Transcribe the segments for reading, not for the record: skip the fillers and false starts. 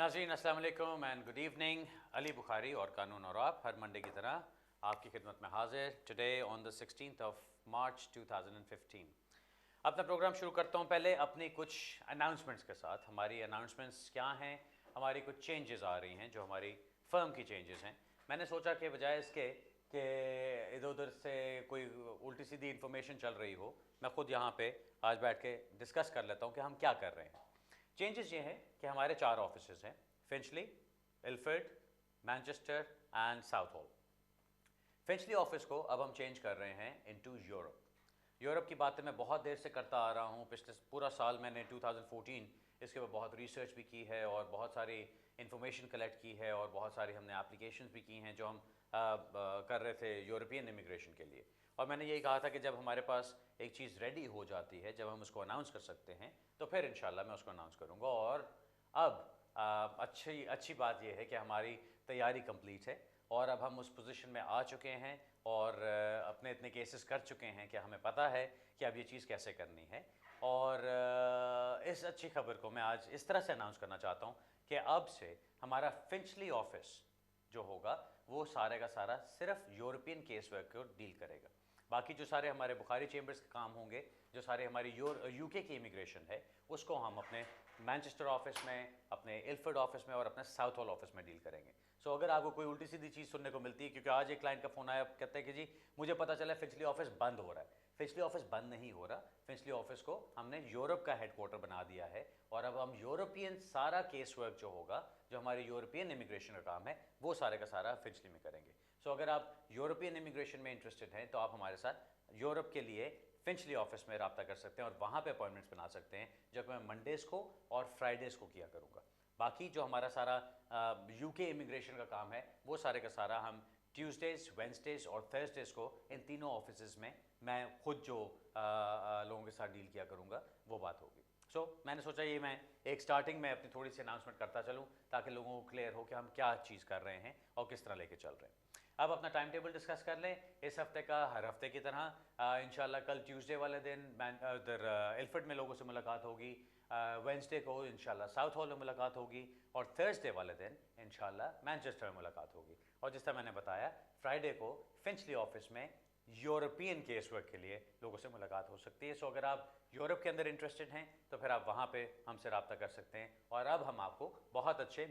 नाज़रीन अस्सलाम वालेकुम and good evening. Ali Bukhari और कानून और आप हर मंडे की तरह आपकी खिदमत में हाजिर। Today on the 16th of March 2015 अपना प्रोग्राम शुरू करता हूँ। पहले अपनी कुछ अनाउंसमेंट्स के साथ। हमारी अनाउंसमेंट्स क्या हैं? हमारी कुछ चेंजेस आ रही हैं जो हमारी फ़र्म की चेंजेस हैं। मैंने सोचा कि बजाय इसके कि इधर उधर से कोई उल्टी सीधी इन्फॉर्मेशन चल रही हो, मैं ख़ुद यहाँ पे आज बैठ के डिस्कस कर लेता हूँ कि हम क्या कर रहे हैं। चेंजेस ये हैं कि हमारे 4 ऑफिसेज हैं: Finchley, Ilford, Manchester and Southall. Finchley office को अब हम चेंज कर रहे हैं इनटू यूरोप। यूरोप की बातें मैं बहुत देर से करता आ रहा हूँ। पिछले पूरा साल मैंने 2014 इसके ऊपर बहुत रिसर्च भी की है और बहुत सारी इन्फॉर्मेशन कलेक्ट की है और बहुत सारी हमने एप्लीकेशंस भी की हैं जो हम कर रहे थे यूरोपियन इमिग्रेशन के लिए। और मैंने यही कहा था कि जब हमारे पास एक चीज़ रेडी हो जाती है, जब हम उसको अनाउंस कर सकते हैं, तो फिर इंशाल्लाह मैं उसको अनाउंस करूँगा। और अब अच्छी बात यह है कि हमारी तैयारी कंप्लीट है और अब हम उस पोजीशन में आ चुके हैं और अपने इतने केसेस कर चुके हैं कि हमें पता है कि अब ये चीज़ कैसे करनी है। और इस अच्छी खबर को मैं आज इस तरह से अनाउंस करना चाहता हूँ कि अब से हमारा फिंचली ऑफिस जो होगा वो सारे का सारा सिर्फ यूरोपियन केस वर्क को डील करेगा। बाकी जो सारे हमारे बुखारी चेंबर्स के काम होंगे, जो सारे हमारी यूके की इमिग्रेशन है, उसको हम अपने मैनचेस्टर ऑफिस में, अपने इल्फर्ड ऑफिस में और अपने साउथ हॉल ऑफिस में डील करेंगे। सो अगर आपको कोई उल्टी सीधी चीज़ सुनने को मिलती है, क्योंकि आज एक क्लाइंट का फ़ोन आया, कहते हैं कि जी मुझे पता चला फिंचली ऑफिस बंद हो रहा है। फिंचली ऑफिस बंद नहीं हो रहा। फिंचली ऑफिस को हमने यूरोप का हेडक्वार्टर बना दिया है और अब हम यूरोपियन सारा केस वर्क जो होगा, जो हमारे यूरोपियन इमिग्रेशन का काम है, वो सारे का सारा फिंचली में करेंगे। सो अगर आप यूरोपियन इमिग्रेशन में इंटरेस्टेड हैं तो आप हमारे साथ यूरोप के लिए फिंचली ऑफिस में रब्ता कर सकते हैं और वहाँ पे अपॉइंटमेंट्स बना सकते हैं, जो कि मैं मंडेज़ को और फ्राइडेज़ को किया करूँगा। बाकी जो हमारा सारा यूके इमिग्रेशन का काम है, वो सारे का सारा हम ट्यूसडेज़, वेंसडेज़ और थर्सडेज़ को इन तीनों ऑफिस में मैं खुद जो लोगों के साथ डील किया करूँगा, वो बात होगी। मैंने सोचा ये मैं एक स्टार्टिंग में अपनी थोड़ी सी अनाउंसमेंट करता चलूँ ताकि लोगों को क्लियर हो कि हम क्या चीज़ कर रहे हैं और किस तरह लेके चल रहे हैं। अब अपना टाइम टेबल डिस्कस कर लें। इस हफ्ते का हर हफ्ते की तरह इंशाल्लाह कल ट्यूसडे वाले दिन उधर इल्फर्ड में लोगों से मुलाकात होगी, वेंसडे को इंशाल्लाह साउथ हॉल में मुलाकात होगी और थर्सडे वाले दिन इंशाल्लाह मैनचेस्टर में मुलाकात होगी। और जिस तरह मैंने बताया, फ्राइडे को फिंचली ऑफिस में यूरोपियन केस वर्क के लिए लोगों से मुलाकात हो सकती है। सो अगर आप यूरोप के अंदर इंटरेस्टेड हैं तो फिर आप वहाँ पे हमसे रब्ता कर सकते हैं और अब हम आपको बहुत अच्छे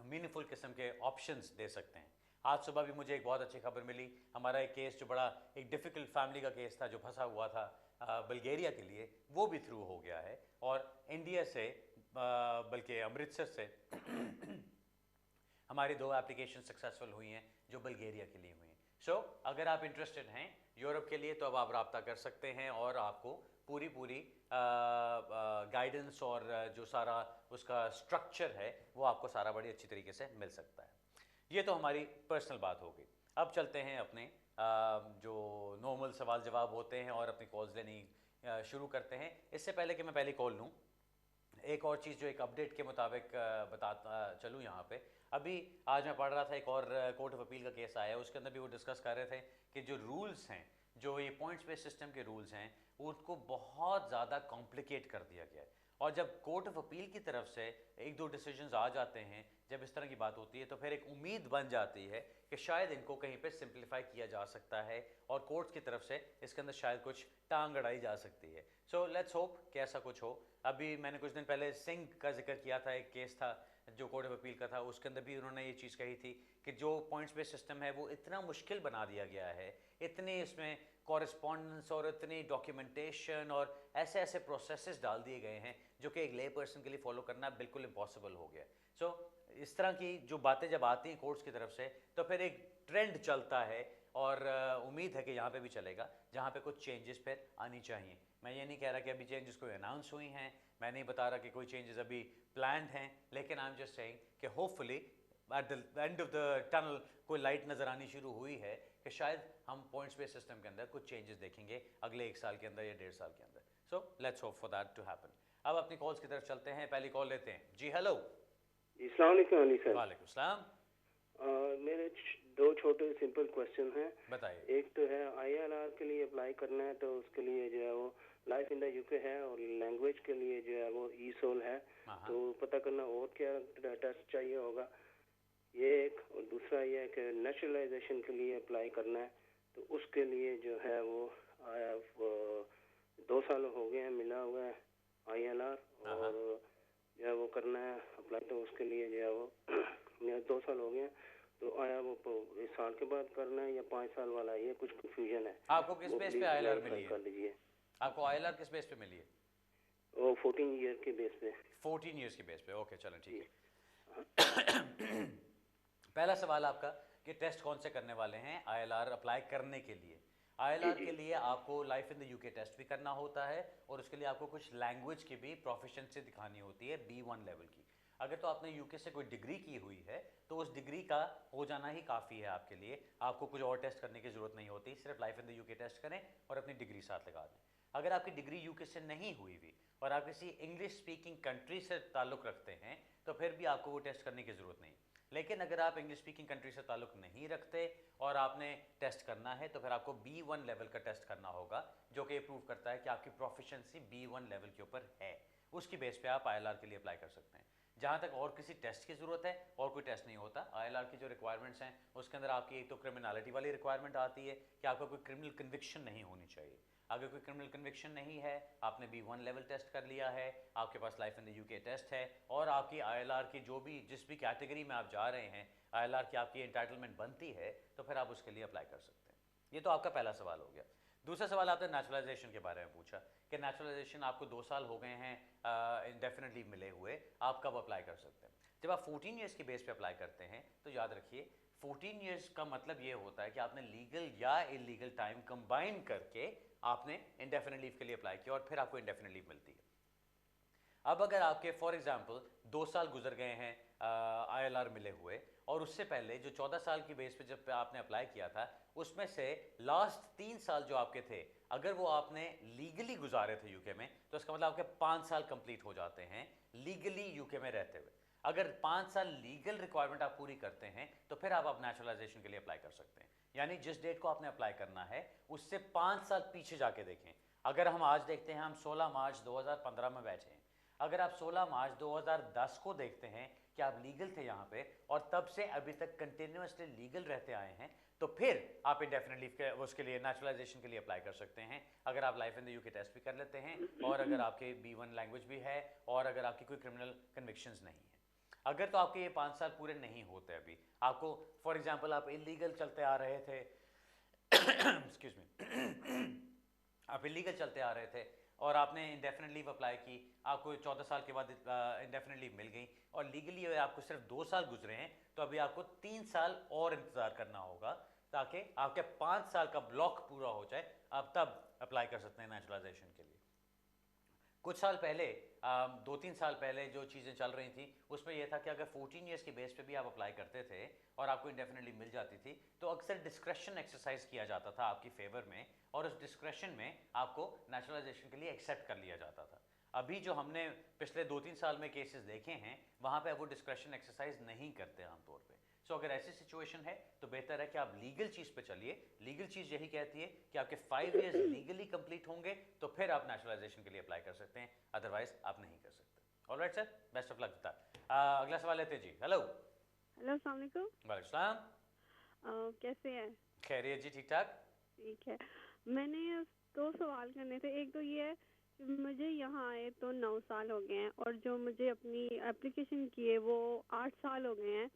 मीनिंगफुल किस्म के ऑप्शंस दे सकते हैं। आज सुबह भी मुझे एक बहुत अच्छी खबर मिली। हमारा एक केस जो बड़ा एक डिफ़िकल्ट फैमिली का केस था, जो फंसा हुआ था बल्गेरिया के लिए, वो भी थ्रू हो गया है और इंडिया से बल्कि अमृतसर से हमारी 2 एप्लीकेशन सक्सेसफुल हुई हैं जो बल्गेरिया के लिए हुई हैं। अगर आप इंटरेस्टेड हैं यूरोप के लिए तो अब आप रब्ता कर सकते हैं और आपको पूरी गाइडेंस और जो सारा उसका स्ट्रक्चर है वो आपको सारा बड़ी अच्छी तरीके से मिल सकता है। ये तो हमारी पर्सनल बात हो गई। अब चलते हैं अपने जो नॉर्मल सवाल जवाब होते हैं और अपनी कॉल्स लेनी शुरू करते हैं। इससे पहले कि मैं पहली कॉल लूँ, एक और चीज़ जो एक अपडेट के मुताबिक बताता चलूँ यहाँ पे। अभी आज मैं पढ़ रहा था, एक और कोर्ट ऑफ अपील का केस आया है, उसके अंदर भी वो डिस्कस कर रहे थे कि जो रूल्स हैं, जो ये पॉइंट्स बेस्ड सिस्टम के रूल्स हैं, उनको बहुत ज़्यादा कॉम्प्लिकेट कर दिया गया है। और जब कोर्ट ऑफ अपील की तरफ से एक दो डिसीजंस आ जाते हैं, जब इस तरह की बात होती है, तो फिर एक उम्मीद बन जाती है कि शायद इनको कहीं पे सिंप्लीफाई किया जा सकता है और कोर्ट्स की तरफ से इसके अंदर शायद कुछ टांग अड़ाई जा सकती है। सो लेट्स होप कि ऐसा कुछ हो। अभी मैंने कुछ दिन पहले सिंह का जिक्र किया था, एक केस था जो कोर्ट ऑफ अपील का था, उसके अंदर भी उन्होंने ये चीज़ कही थी कि जो पॉइंट्स बेस्ड सिस्टम है वो इतना मुश्किल बना दिया गया है, इतनी इसमें कॉरेस्पॉन्डेंस और इतनी डॉक्यूमेंटेशन और ऐसे ऐसे प्रोसेसेस डाल दिए गए हैं जो कि एक ले पर्सन के लिए फॉलो करना बिल्कुल इम्पॉसिबल हो गया। इस तरह की जो बातें जब आती हैं कोर्ट्स की तरफ से, तो फिर एक ट्रेंड चलता है और उम्मीद है कि यहाँ पे भी चलेगा, जहाँ पे कुछ चेंजेस फिर आनी चाहिए। मैं ये नहीं कह रहा कि अभी चेंजेस कोई अनाउंस हुई हैं, मैं नहीं बता रहा कि कोई चेंजेस अभी प्लान्ड हैं, लेकिन आई एम जस्ट सेइंग कि hopefully at the end of the tunnel कोई लाइट नज़र आनी शुरू हुई है कि शायद हम पॉइंट्स बेस्ड सिस्टम के अंदर कुछ चेंजेस देखेंगे अगले 1 साल के अंदर या 1.5 साल के अंदर। So let's hope for that to happen. अब अपनी कॉल्स की तरफ चलते हैं, पहली कॉल लेते हैं। जी हेलो। अस्सलाम वालेकुम अली सर। वालेकुम सलाम। मेरे 2 छोटे सिंपल क्वेश्चन हैं। बताइए। एक तो है ILR के लिए अप्लाई करना है, तो उसके लिए जो है वो लाइफ इन द यूके है और लैंग्वेज के लिए जो है वो ई सोल है, तो पता करना और क्या टेस्ट चाहिए होगा ये एक। और दूसरा ये है कि नेशनलाइजेशन के लिए अप्लाई करना है, तो उसके लिए जो है वो आया 2 साल हो गए हैं मिला हुआ है ILR, और जो है वो करना है अप्लाई, तो उसके लिए जो है वो 2 साल हो गए हैं, तो आया वो इस साल के बाद करना है या 5 साल वाला, ये कुछ कंफ्यूजन है। आपको किस बेस पे ILR मिली है? कर लीजिए। आपको ILR किस बेस पे मिली है? वो 14 ईयर के बेस पे। 14 ईयर्स के बेस पे, ओके चलें ठीक है। पहला सवाल आपका कि टेस्ट कौन से करने वाले हैं ILR अप्लाई करने के लिए। ILR के लिए आपको life in the UK test भी करना होता है और उसके लिए आपको कुछ लैंग्वेज की भी प्रोफिशिएंसी दिखानी होती है B1 लेवल की। अगर तो आपने यूके से कोई डिग्री की हुई है तो उस डिग्री का हो जाना ही काफ़ी है आपके लिए, आपको कुछ और टेस्ट करने की ज़रूरत नहीं होती, सिर्फ life in the UK test करें और अपनी डिग्री साथ लगा दें। अगर आपकी डिग्री यूके से नहीं हुई हुई और आप किसी इंग्लिश स्पीकिंग कंट्री से ताल्लुक़ रखते हैं तो फिर भी आपको वो टेस्ट करने की ज़रूरत नहीं। लेकिन अगर आप इंग्लिश स्पीकिंग कंट्री से ताल्लुक़ नहीं रखते और आपने टेस्ट करना है तो फिर आपको B1 लेवल का टेस्ट करना होगा, जो कि प्रूव करता है कि आपकी प्रोफिशिएंसी B1 लेवल के ऊपर है। उसकी बेस पे आप ILR के लिए अप्लाई कर सकते हैं। जहाँ तक और किसी टेस्ट की ज़रूरत है, और कोई टेस्ट नहीं होता। ILR की जो रिक्वायरमेंट्स हैं उसके अंदर आपकी एक तो क्रिमिनलिटी वाली रिक्वायरमेंट आती है कि आपका कोई क्रिमिनल कन्विक्शन नहीं होनी चाहिए। अगर कोई क्रिमिनल कन्विक्शन नहीं है, आपने B1 लेवल टेस्ट कर लिया है, आपके पास life in the UK test है और आपकी ILR की जिस भी कैटेगरी में आप जा रहे हैं ILR की आपकी एंटाइटलमेंट बनती है, तो फिर आप उसके लिए अप्लाई कर सकते हैं। ये तो आपका पहला सवाल हो गया। दूसरा सवाल आपने नेचुरलाइजेशन के बारे में पूछा कि नेचुरलाइजेशन आपको 2 साल हो गए हैं इंडेफिनेटली मिले हुए, आप कब अप्लाई कर सकते हैं। जब आप 14 ईयर्स की बेस पे अप्लाई करते हैं तो याद रखिए 14 ईयर्स का मतलब ये होता है कि आपने लीगल या इलीगल टाइम कंबाइन करके आपने इंडेफिनेट लीव के लिए अप्लाई किया और फिर आपको इंडेफिनेट लीव मिलती है। अब अगर आपके फॉर एग्जांपल 2 साल गुजर गए हैं ILR मिले हुए और उससे पहले जो 14 साल की बेस पे जब आपने अप्लाई किया था उसमें से लास्ट 3 साल जो आपके थे, अगर वो आपने लीगली गुजारे थे यूके में तो इसका मतलब आपके 5 साल कंप्लीट हो जाते हैं लीगली यूके में रहते हुए। अगर 5 साल लीगल रिक्वायरमेंट आप पूरी करते हैं तो फिर आप नेचुरलाइजेशन के लिए अप्लाई कर सकते हैं। यानी जिस डेट को आपने अप्लाई करना है उससे 5 साल पीछे जाके देखें। अगर हम आज देखते हैं हम 16 मार्च 2015 में बैठे हैं, अगर आप 16 मार्च 2010 को देखते हैं कि आप लीगल थे यहाँ पे और तब से अभी तक कंटिन्यूसली लीगल रहते आए हैं, तो फिर आप इंडेफिनेट लीव के उसके लिए नेचुरलाइजेशन के लिए अप्लाई कर सकते हैं। अगर आप life in the UK test भी कर लेते हैं और अगर आपके B1 लैंग्वेज भी है और अगर आपकी कोई क्रिमिनल कन्विक्शंस नहीं है। अगर तो आपके ये 5 साल पूरे नहीं होते, अभी आपको फॉर एग्जांपल आप इलीगल चलते आ रहे थे एक्सक्यूज मी आप इलीगल चलते आ रहे थे और आपने इंडेफिनेट लीव अप्लाई की, आपको 14 साल के बाद इंडेफिनेट लीव मिल गई और लीगली आपको सिर्फ 2 साल गुजरे हैं, तो अभी आपको 3 साल और इंतज़ार करना होगा ताकि आपके 5 साल का ब्लॉक पूरा हो जाए, आप तब अप्लाई कर सकते हैं नेचुरलाइजेशन के लिए। कुछ साल पहले 2-3 साल पहले जो चीज़ें चल रही थी उसमें यह था कि अगर 14 ईयर्स के बेस पे भी आप अप्लाई करते थे और आपको इंडेफिनेटली मिल जाती थी तो अक्सर डिस्क्रेशन एक्सरसाइज किया जाता था आपकी फेवर में और उस डिस्क्रेशन में आपको नेचुरलाइजेशन के लिए एक्सेप्ट कर लिया जाता था। अभी जो हमने पिछले 2-3 साल में केसेस देखे हैं वहाँ पे वो डिस्क्रेशन एक्सरसाइज नहीं करते आमतौर पे। सो अगर ऐसी सिचुएशन है तो बेहतर है कि आप लीगल चीज़ पे चलिए। लीगल चीज़ यही कहती है कि आपके 5 ईयर्स लीगली कंप्लीट होंगे तो फिर आप नेचुरलाइजेशन के लिए अप्लाई कर सकते हैं, अदरवाइज आप नहीं कर सकते। Alright sir, best of luck with that. अगला सवाल लेते हैं जी। हेलो अस्सलाम वालेकुम। वालेकुम सलाम। कैसे हैं? खैरियत जी, ठीक ठाक। ठीक है, मैंने 2 सवाल करने थे। एक तो ये है कि मुझे यहाँ आए तो 9 साल हो गए हैं और जो मुझे अपनी एप्लीकेशन की है वो 8 साल हो गए हैं।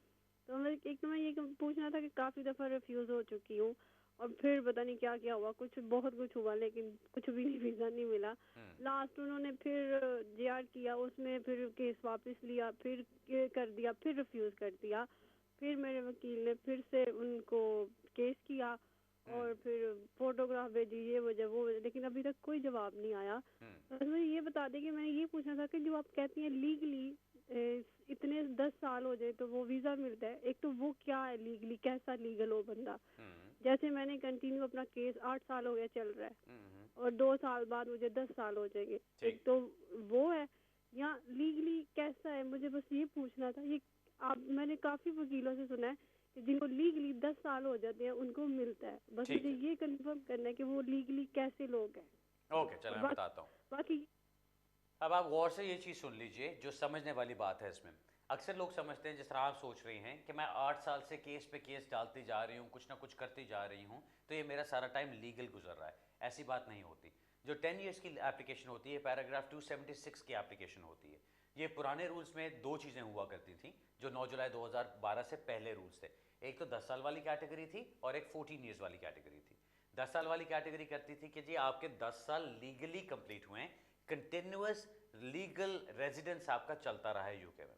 तो मैं ये पूछना था कि काफ़ी दफ़ा रिफ्यूज़ हो चुकी हूँ और फिर पता नहीं क्या क्या हुआ, बहुत कुछ हुआ लेकिन कुछ भी वीज़ा नहीं मिला। लास्ट उन्होंने फिर JR किया, उसमें फिर केस वापस लिया, फिर कर दिया, फिर रिफ्यूज़ कर दिया। फिर मेरे वकील ने फिर से उनको केस किया और फिर फोटोग्राफ भेजी, ये वजह वो वजह, लेकिन अभी तक कोई जवाब नहीं आया। बस मुझे ये बता दें कि मैंने ये पूछना था कि जो आप कहती हैं लीगली इतने 10 साल हो जाए तो वो वीज़ा मिलता है, एक तो वो क्या है लीगली, कैसा लीगल हो बंदा। जैसे मैंने कंटिन्यू अपना केस 8 साल हो गया चल रहा है और 2 साल बाद मुझे 10 साल हो जाएंगे, एक तो वो है, या लीगली कैसा है, मुझे बस ये पूछना था। ये मैंने काफ़ी वकीलों से सुना है कि जिनको लीगली 10 साल हो जाते हैं उनको मिलता है, बस मुझे ये कंफर्म करना है कि वो लीगली कैसे लोग हैं। ओके, चलो मैं बताता हूँ। बाकी अब आप गौर से ये चीज़ सुन लीजिए, जो समझने वाली बात है इसमें। अक्सर लोग समझते हैं, जिस तरह आप सोच रही हैं कि मैं 8 साल से केस पे केस डालती जा रही हूँ, कुछ ना कुछ करती जा रही हूँ, तो ये मेरा सारा टाइम लीगल गुजर रहा है। ऐसी बात नहीं होती। जो 10 ईयर्स की एप्लीकेशन होती है, पैराग्राफ 276 की एप्लीकेशन होती है। ये पुराने रूल्स में दो चीज़ें हुआ करती थी, जो 9 जुलाई 2012 से पहले रूल्स थे। एक तो 10 साल वाली कैटेगरी थी और एक 14 ईयर्स वाली कैटेगरी थी। 10 साल वाली कैटेगरी करती थी कि जी आपके 10 साल लीगली कंप्लीट हुए हैं, कंटिन्यूस लीगल रेजिडेंस आपका चलता रहा है यूके में,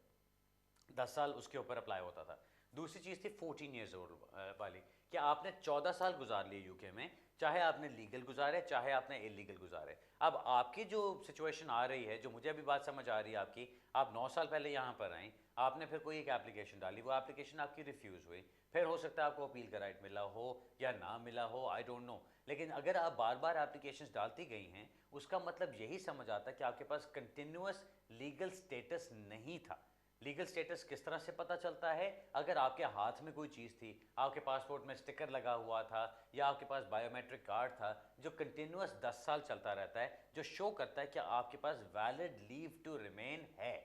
10 साल उसके ऊपर अप्लाई होता था। दूसरी चीज़ थी 14 ईयर्स ओल्ड वाली, कि आपने 14 साल गुजार लिए यूके में, चाहे आपने लीगल गुजारे चाहे आपने इलीगल गुजारे। अब आपकी जो सिचुएशन आ रही है, जो मुझे अभी बात समझ आ रही है आपकी, आप 9 साल पहले यहाँ पर आए, आपने फिर कोई एक एप्लीकेशन डाली, वो एप्लीकेशन आपकी रिफ्यूज़ हुई, फिर हो सकता है आपको अपील का राइट मिला हो या ना मिला हो, आई डोंट नो। लेकिन अगर आप बार बार एप्लीकेशंस डालती गई हैं, उसका मतलब यही समझ आता है कि आपके पास कंटिन्यूस लीगल स्टेटस नहीं था। लीगल स्टेटस किस तरह से पता चलता है? अगर आपके हाथ में कोई चीज़ थी, आपके पासपोर्ट में स्टिकर लगा हुआ था, या आपके पास बायोमेट्रिक कार्ड था जो कंटिन्यूस 10 साल चलता रहता है, जो शो करता है कि आपके पास वैलिड लीव टू रिमेन है।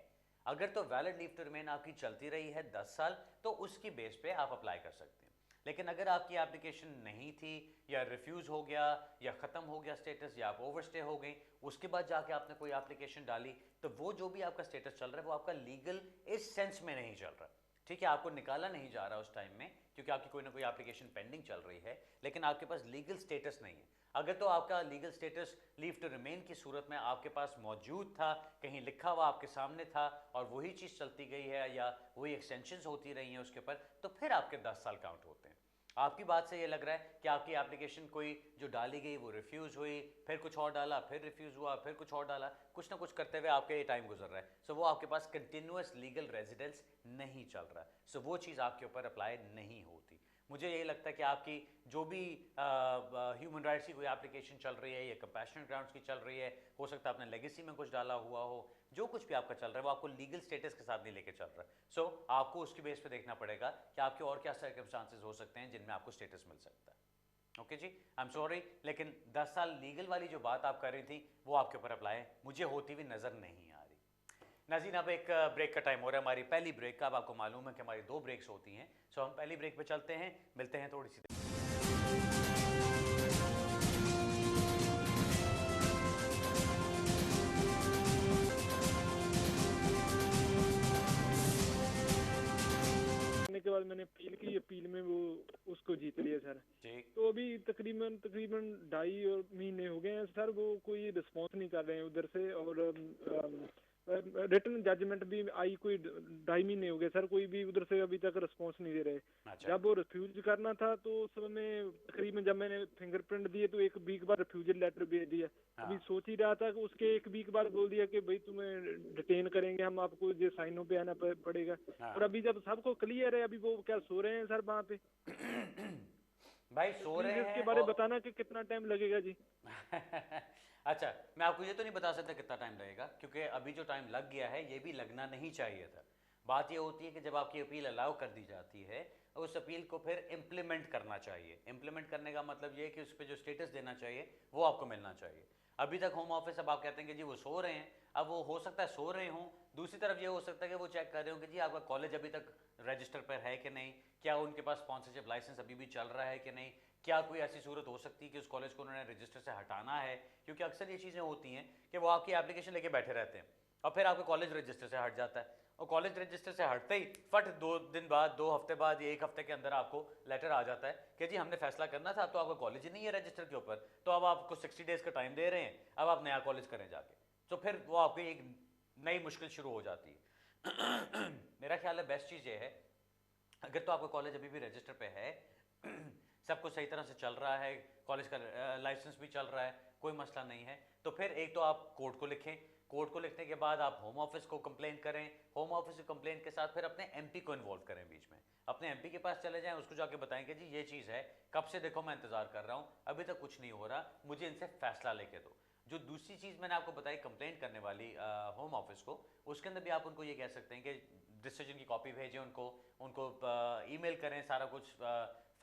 अगर तो वैलिड लीव टू रिमेन आपकी चलती रही है 10 साल, तो उसकी बेस पे आप अप्लाई कर सकते हैं। लेकिन अगर आपकी एप्लीकेशन नहीं थी, या रिफ्यूज़ हो गया, या ख़त्म हो गया स्टेटस, या आप ओवरस्टे हो गई, उसके बाद जाके आपने कोई एप्लीकेशन डाली, तो वो जो भी आपका स्टेटस चल रहा है वो आपका लीगल इस सेंस में नहीं चल रहा। ठीक है, आपको निकाला नहीं जा रहा उस टाइम में, क्योंकि आपकी कोई ना कोई एप्लीकेशन पेंडिंग चल रही है, लेकिन आपके पास लीगल स्टेटस नहीं है। अगर तो आपका legal status leave to remain की सूरत में आपके पास मौजूद था, कहीं लिखा हुआ आपके सामने था, और वही चीज़ चलती गई है, या वही एक्सटेंशंस होती रही हैं उसके ऊपर, तो फिर आपके 10 साल काउंट होते हैं। आपकी बात से ये लग रहा है कि आपकी एप्लीकेशन कोई जो डाली गई वो रिफ्यूज़ हुई, फिर कुछ और डाला, फिर रिफ्यूज़ हुआ, फिर कुछ और डाला, कुछ ना कुछ करते हुए आपके ये टाइम गुजर रहा है। सो वो आपके पास कंटिन्यूस लीगल रेजिडेंस नहीं चल रहा, सो वो चीज़ आपके ऊपर अप्लाई नहीं होती। मुझे यही लगता है कि आपकी जो भी ह्यूमन राइट्स की कोई एप्लीकेशन चल रही है, या कंपैशनेट ग्राउंड्स की चल रही है, हो सकता है आपने लेगेसी में कुछ डाला हुआ हो, जो कुछ भी आपका चल रहा है वो आपको लीगल स्टेटस के साथ नहीं लेके चल रहा है। सो आपको उसकी बेस पे देखना पड़ेगा कि आपके और क्या सर्कमस्टांसेस हो सकते हैं जिनमें आपको स्टेटस मिल सकता है। ओके जी, आई एम सॉरी, लेकिन 10 साल लीगल वाली जो बात आप कर रही थी वो आपके ऊपर अप्लाई मुझे होती हुई नज़र नहीं आ रही। नाज़रीन, अब एक ब्रेक का टाइम हो रहा है, हमारी पहली ब्रेक का। अब आपको मालूम है कि हमारी 2 ब्रेक्स होती हैं, सो हम पहली ब्रेक पे चलते हैं, मिलते हैं थोड़ी सी देर। के बाद मैंने अपील की, अपील में वो उसको जीत लिया सर। तो अभी तकरीबन 2.5 और महीने हो गए हैं सर, वो कोई रिस्पॉन्स नहीं कर रहे हैं उधर से, और रिटन जजमेंट भी आई कोई 2.5 महीने हो गए सर, कोई भी उधर से अभी तक रिस्पॉन्स नहीं दे रहे। अच्छा। जब वो रिफ्यूज करना था तो उस समय तकरीबन जब मैंने फिंगरप्रिंट दिए तो 1 वीक बाद रिफ्यूजल लेटर भेज दिया। अभी सोच ही रहा था कि उसके 1 वीक बाद बोल दिया कि भाई तुम्हें डिटेन करेंगे, हम आपको ये साइनों पे आना पड़ेगा। और अभी जब सबको क्लियर है, अभी वो क्या सो रहे हैं सर वहाँ पे? भाई सो रहे हैं, इसके बारे में बताना कि कितना टाइम लगेगा जी। अच्छा, मैं आपको ये तो नहीं बता सकता कितना टाइम लगेगा, क्योंकि अभी जो टाइम लग गया है ये भी लगना नहीं चाहिए था। बात ये होती है कि जब आपकी अपील अलाउ कर दी जाती है, उस अपील को फिर इम्प्लीमेंट करना चाहिए। इम्प्लीमेंट करने का मतलब ये है कि उस पर जो स्टेटस देना चाहिए वो आपको मिलना चाहिए। अभी तक होम ऑफिस, अब आप कहते हैं कि जी वो सो रहे हैं, अब वो हो सकता है सो रहे हों, दूसरी तरफ ये हो सकता है कि वो चेक कर रहे हो कि जी आपका कॉलेज अभी तक रजिस्टर पर है कि नहीं, क्या उनके पास स्पॉन्सरशिप लाइसेंस अभी भी चल रहा है कि नहीं, क्या कोई ऐसी सूरत हो सकती है कि उस कॉलेज को उन्होंने रजिस्टर से हटाना है। क्योंकि अक्सर ये चीज़ें होती हैं कि वो आपकी एप्लीकेशन लेके बैठे रहते हैं और फिर आपका कॉलेज रजिस्टर से हट जाता है, और कॉलेज रजिस्टर से हटते ही फट 2 दिन बाद, 2 हफ्ते बाद, या 1 हफ्ते के अंदर आपको लेटर आ जाता है कि जी हमने फैसला करना था, अब तो आपका कॉलेज ही नहीं है रजिस्टर के ऊपर, तो अब आपको 60 डेज़ का टाइम दे रहे हैं, अब आप नया कॉलेज करें जाके। तो फिर वो आपकी एक नई मुश्किल शुरू हो जाती है। मेरा ख्याल है बेस्ट चीज़ ये है, अगर तो आपका कॉलेज अभी भी रजिस्टर पे है, सब कुछ सही तरह से चल रहा है, कॉलेज का लाइसेंस भी चल रहा है, कोई मसला नहीं है, तो फिर एक तो आप कोर्ट को लिखें, कोर्ट को लिखने के बाद आप होम ऑफिस को कंप्लेन करें, होम ऑफिस की कंप्लेन के साथ फिर अपने एमपी को इन्वॉल्व करें बीच में, अपने एमपी के पास चले जाएं, उसको जाके बताएं कि जी ये चीज़ है, कब से देखो मैं इंतज़ार कर रहा हूँ, अभी तक कुछ नहीं हो रहा, मुझे इनसे फैसला लेके दो। जो दूसरी चीज़ मैंने आपको बताई कंप्लेंट करने वाली होम ऑफिस को, उसके अंदर भी आप उनको ये कह सकते हैं कि डिसीजन की कॉपी भेजें उनको, ईमेल करें, सारा कुछ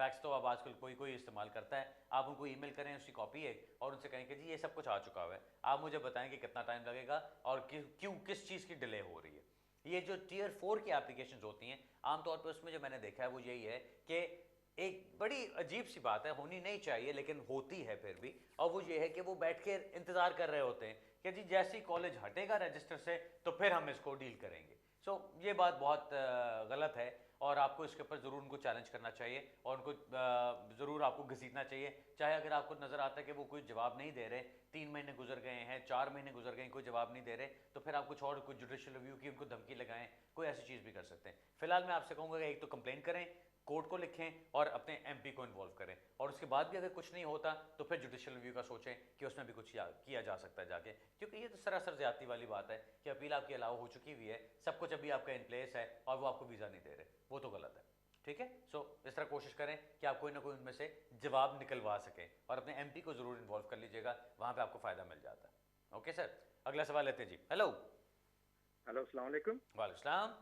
फैक्स तो अब आजकल कोई कोई इस्तेमाल करता है। आप उनको ईमेल करें उसकी कॉपी एक, और उनसे कहें कि जी ये सब कुछ आ चुका हुआ है, आप मुझे बताएं कि कितना टाइम लगेगा और क्यों किस चीज़ की डिले हो रही है। ये जो टियर 4 की एप्लीकेशंस होती हैं आमतौर पर उसमें जो मैंने देखा है वो यही है कि एक बड़ी अजीब सी बात है, होनी नहीं चाहिए लेकिन होती है फिर भी, और वो ये है कि वो बैठ के इंतज़ार कर रहे होते हैं कि जी जैसे ही कॉलेज हटेगा रजिस्टर से तो फिर हम इसको डील करेंगे। सो ये बात बहुत गलत है और आपको इसके ऊपर ज़रूर उनको चैलेंज करना चाहिए और उनको ज़रूर आपको घसीटना चाहिए। चाहे अगर आपको नज़र आता है कि वो कोई जवाब नहीं दे रहे, 3 महीने गुजर गए हैं, 4 महीने गुजर गए, कोई जवाब नहीं दे रहे, तो फिर आप कुछ और, कोई जुडिशियल रिव्यू की उनको धमकी लगाएं, कोई ऐसी चीज़ भी कर सकते हैं। फिलहाल मैं आपसे कहूँगा कि एक तो कंप्लेंट करें, कोर्ट को लिखें और अपने एमपी को इन्वॉल्व करें, और उसके बाद भी अगर कुछ नहीं होता तो फिर जुडिशियल रिव्यू का सोचें कि उसमें भी कुछ किया जा सकता है जाके, क्योंकि ये तो सरासर ज्यादती वाली बात है कि अपील आपकी अलाउ हो चुकी हुई है, सब कुछ अभी आपका इन प्लेस है और वो आपको वीज़ा नहीं दे रहे, वो तो गलत है। ठीक है, सो इस तरह कोशिश करें कि आप कोई ना कोई उनमें से जवाब निकलवा सकें और अपने एमपी को ज़रूर इन्वॉल्व कर लीजिएगा, वहाँ पर आपको फ़ायदा मिल जाता है। ओके सर, अगला सवाल लेते हैं जी। हेलो अस्सलाम वालेकुम। वालेकुम सलाम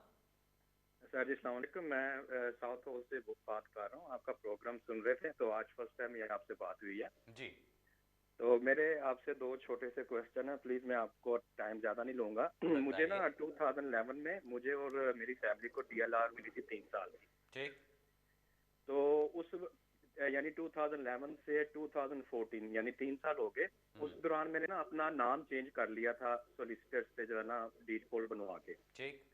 सर जी अस्सलाम वालेकुम। मैं साउथ हॉल से बात कर रहा हूँ, आपका प्रोग्राम सुन रहे थे तो आज फर्स्ट टाइम ये आपसे बात हुई है जी। तो मेरे आपसे 2 छोटे से क्वेश्चन है, प्लीज मैं आपको टाइम ज्यादा नहीं लूंगा। मुझे ना 2011 में मुझे और मेरी फैमिली को DLR मिली थी 3 साल की। ठीक। तो उस यानी 2011 से 2014 यानी 3 साल हो गए। उस दौरान मैंने ना अपना नाम चेंज कर लिया था सोलिसिटर से, जो है ना डीड पोल बनवा के। ठीक।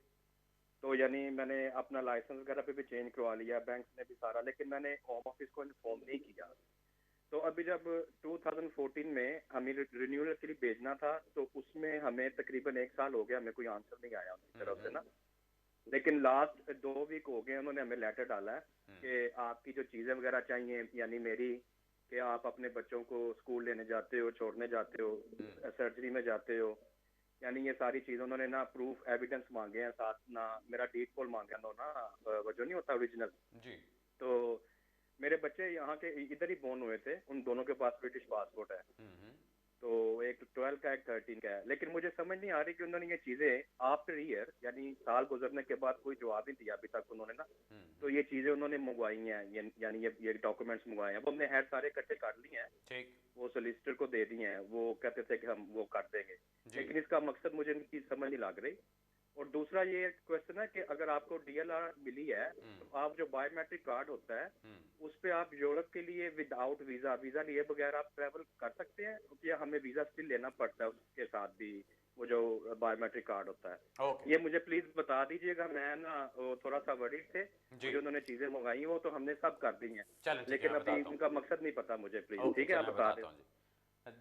तो यानी मैंने अपना लाइसेंस वगैरह पे भी चेंज करवा लिया, बैंक ने भी सारा, लेकिन मैंने होम ऑफिस को इन्फॉर्म नहीं किया। तो अभी जब 2014 में हमें रिन्यूअल के लिए भेजना था तो उसमें हमें तकरीबन 1 साल हो गया, हमें कोई आंसर नहीं आया उनकी तरफ से ना। लेकिन लास्ट 2 वीक हो गए उन्होंने हमें लेटर डाला है कि आपकी जो चीजें वगैरह चाहिए, यानी मेरी, कि आप अपने बच्चों को स्कूल लेने जाते हो, छोड़ने जाते हो, सर्जरी में जाते हो, यानी ये सारी चीजें उन्होंने ना प्रूफ एविडेंस मांगे हैं, साथ ना मेरा डीड पोल मांगे ना, वो जो नहीं होता ओरिजिनल जी। तो मेरे बच्चे यहाँ के इधर ही बोर्न हुए थे, उन दोनों के पास ब्रिटिश पासपोर्ट है। तो एक 12 का एक 13 का है, लेकिन मुझे समझ नहीं आ रही कि उन्होंने ये चीजें आफ्टर ईयर यानी साल गुजरने के बाद कोई जवाब नहीं दिया अभी तक उन्होंने ना। तो ये चीजें उन्होंने मंगवाई हैं, यानी ये डॉक्यूमेंट्स मंगवाए हैं, वो हमने हेड सारे इकट्ठे कर लिए हैं। ठीक। वो सोलिसिटर को दे दिए हैं, वो कहते थे कि हम वो कर देंगे, लेकिन इसका मकसद मुझे इनकी समझ नहीं लग रही। और दूसरा ये क्वेश्चन है कि अगर आपको DLR मिली है तो आप जो बायोमेट्रिक कार्ड होता है उस पे आप यूरोप के लिए विदाउट वीजा लिए बगैर आप ट्रैवल कर सकते हैं, या हमें वीजा स्टिल लेना पड़ता है उसके साथ भी, वो जो बायोमेट्रिक कार्ड होता है? ये मुझे प्लीज बता दीजिएगा। मैं ना थोड़ा सा वरीड थे, जो उन्होंने चीजें मंगाई वो तो हमने सब कर दी हैं, लेकिन अभी उनका मकसद नहीं पता मुझे। प्लीज ठीक है, आप बता दें।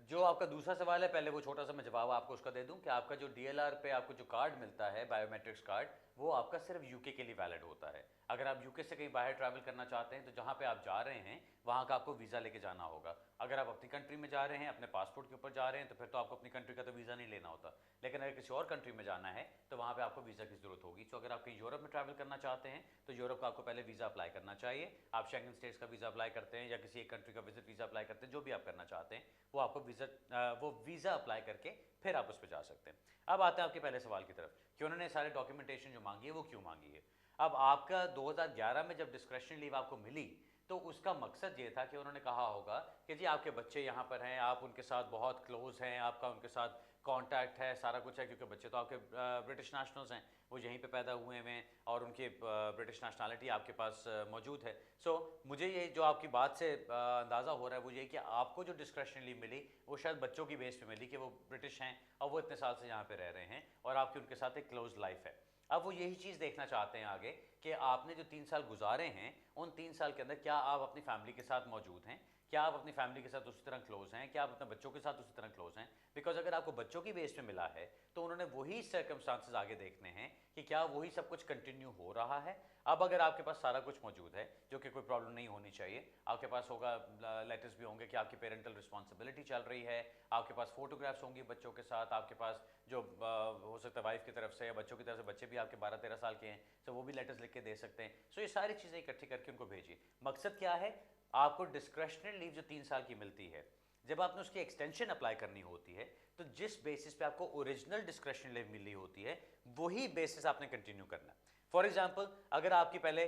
जो आपका दूसरा सवाल है, पहले वो छोटा सा मैं जवाब आपको उसका दे दूं कि आपका जो DLR पे आपको जो कार्ड मिलता है, बायोमेट्रिक्स कार्ड, वो आपका सिर्फ यूके के लिए वैलिड होता है। अगर आप यूके से कहीं बाहर ट्रैवल करना चाहते हैं तो जहाँ पे आप जा रहे हैं वहाँ का आपको वीज़ा लेके जाना होगा। अगर आप अपनी कंट्री में जा रहे हैं, अपने पासपोर्ट के ऊपर जा रहे हैं, तो फिर तो आपको अपनी कंट्री का तो वीज़ा नहीं लेना होता, लेकिन अगर किसी और कंट्री में जाना है तो वहाँ पे आपको वीज़ा की ज़रूरत होगी। तो अगर आप कहीं यूरोप में ट्रैवल करना चाहते हैं तो यूरोप का आपको पहले वीज़ा अप्लाई करना चाहिए। आप शेंगन स्टेट्स का वीज़ा अप्लाई करते हैं या किसी एक कंट्री का विजिट वीज़ा अप्लाई करते हैं, जो भी आप करना चाहते हैं वो आपको वीज़ा अप्लाई करके फिर आप उस पर जा सकते हैं। अब आते हैं आपके पहले सवाल की तरफ कि उन्होंने सारे डॉक्यूमेंटेशन जो मांगी है वो क्यों मांगी है। अब आपका 2011 में जब डिस्क्रिशनरी लीव आपको मिली तो उसका मकसद ये था कि उन्होंने कहा होगा कि जी आपके बच्चे यहाँ पर हैं, आप उनके साथ बहुत क्लोज हैं, आपका उनके साथ कांटेक्ट है, सारा कुछ है, क्योंकि बच्चे तो आपके ब्रिटिश नेशनल्स हैं, वो यहीं पे पैदा हुए हैं और उनकी ब्रिटिश नेशनलिटी आपके पास मौजूद है। सो मुझे ये जो आपकी बात से अंदाज़ा हो रहा है वो ये कि आपको जो डिस्क्रिशनरी लीव मिली वो शायद बच्चों की बेस पे मिली कि वो ब्रिटिश हैं और वो इतने साल से यहाँ पे रह रहे हैं और आपकी उनके साथ एक क्लोज लाइफ है। अब वो यही चीज़ देखना चाहते हैं आगे कि आपने जो 3 साल गुजारे हैं उन 3 साल के अंदर क्या आप अपनी फैमिली के साथ मौजूद हैं, क्या आप अपनी फैमिली के साथ उसी तरह क्लोज हैं, क्या आप अपने बच्चों के साथ उसी तरह क्लोज हैं। बिकॉज अगर आपको बच्चों की बेस पे मिला है तो उन्होंने वही सर्कमस्टांसेस आगे देखने हैं कि क्या वही सब कुछ कंटिन्यू हो रहा है। अब अगर आपके पास सारा कुछ मौजूद है, जो कि कोई प्रॉब्लम नहीं होनी चाहिए, आपके पास होगा लेटर्स भी होंगे कि आपकी पेरेंटल रिस्पॉन्सिबिलिटी चल रही है, आपके पास फोटोग्राफ्स होंगी बच्चों के साथ, आपके पास जो हो सकता है वाइफ की तरफ से या बच्चों की तरफ से, बच्चे भी आपके 12-13 साल के हैं तो वो भी लेटर्स लिख के दे सकते हैं। सो ये सारी चीज़ें इकट्ठी करके उनको भेजिए। मकसद क्या है, आपको डिस्क्रिशनरी लीव जो 3 साल की मिलती है, जब आपने उसकी एक्सटेंशन अप्लाई करनी होती है तो जिस बेसिस पे आपको ओरिजिनल डिस्क्रिशनरी लीव मिली होती है वही बेसिस आपने कंटिन्यू करना है। फॉर एग्जाम्पल अगर आपकी पहले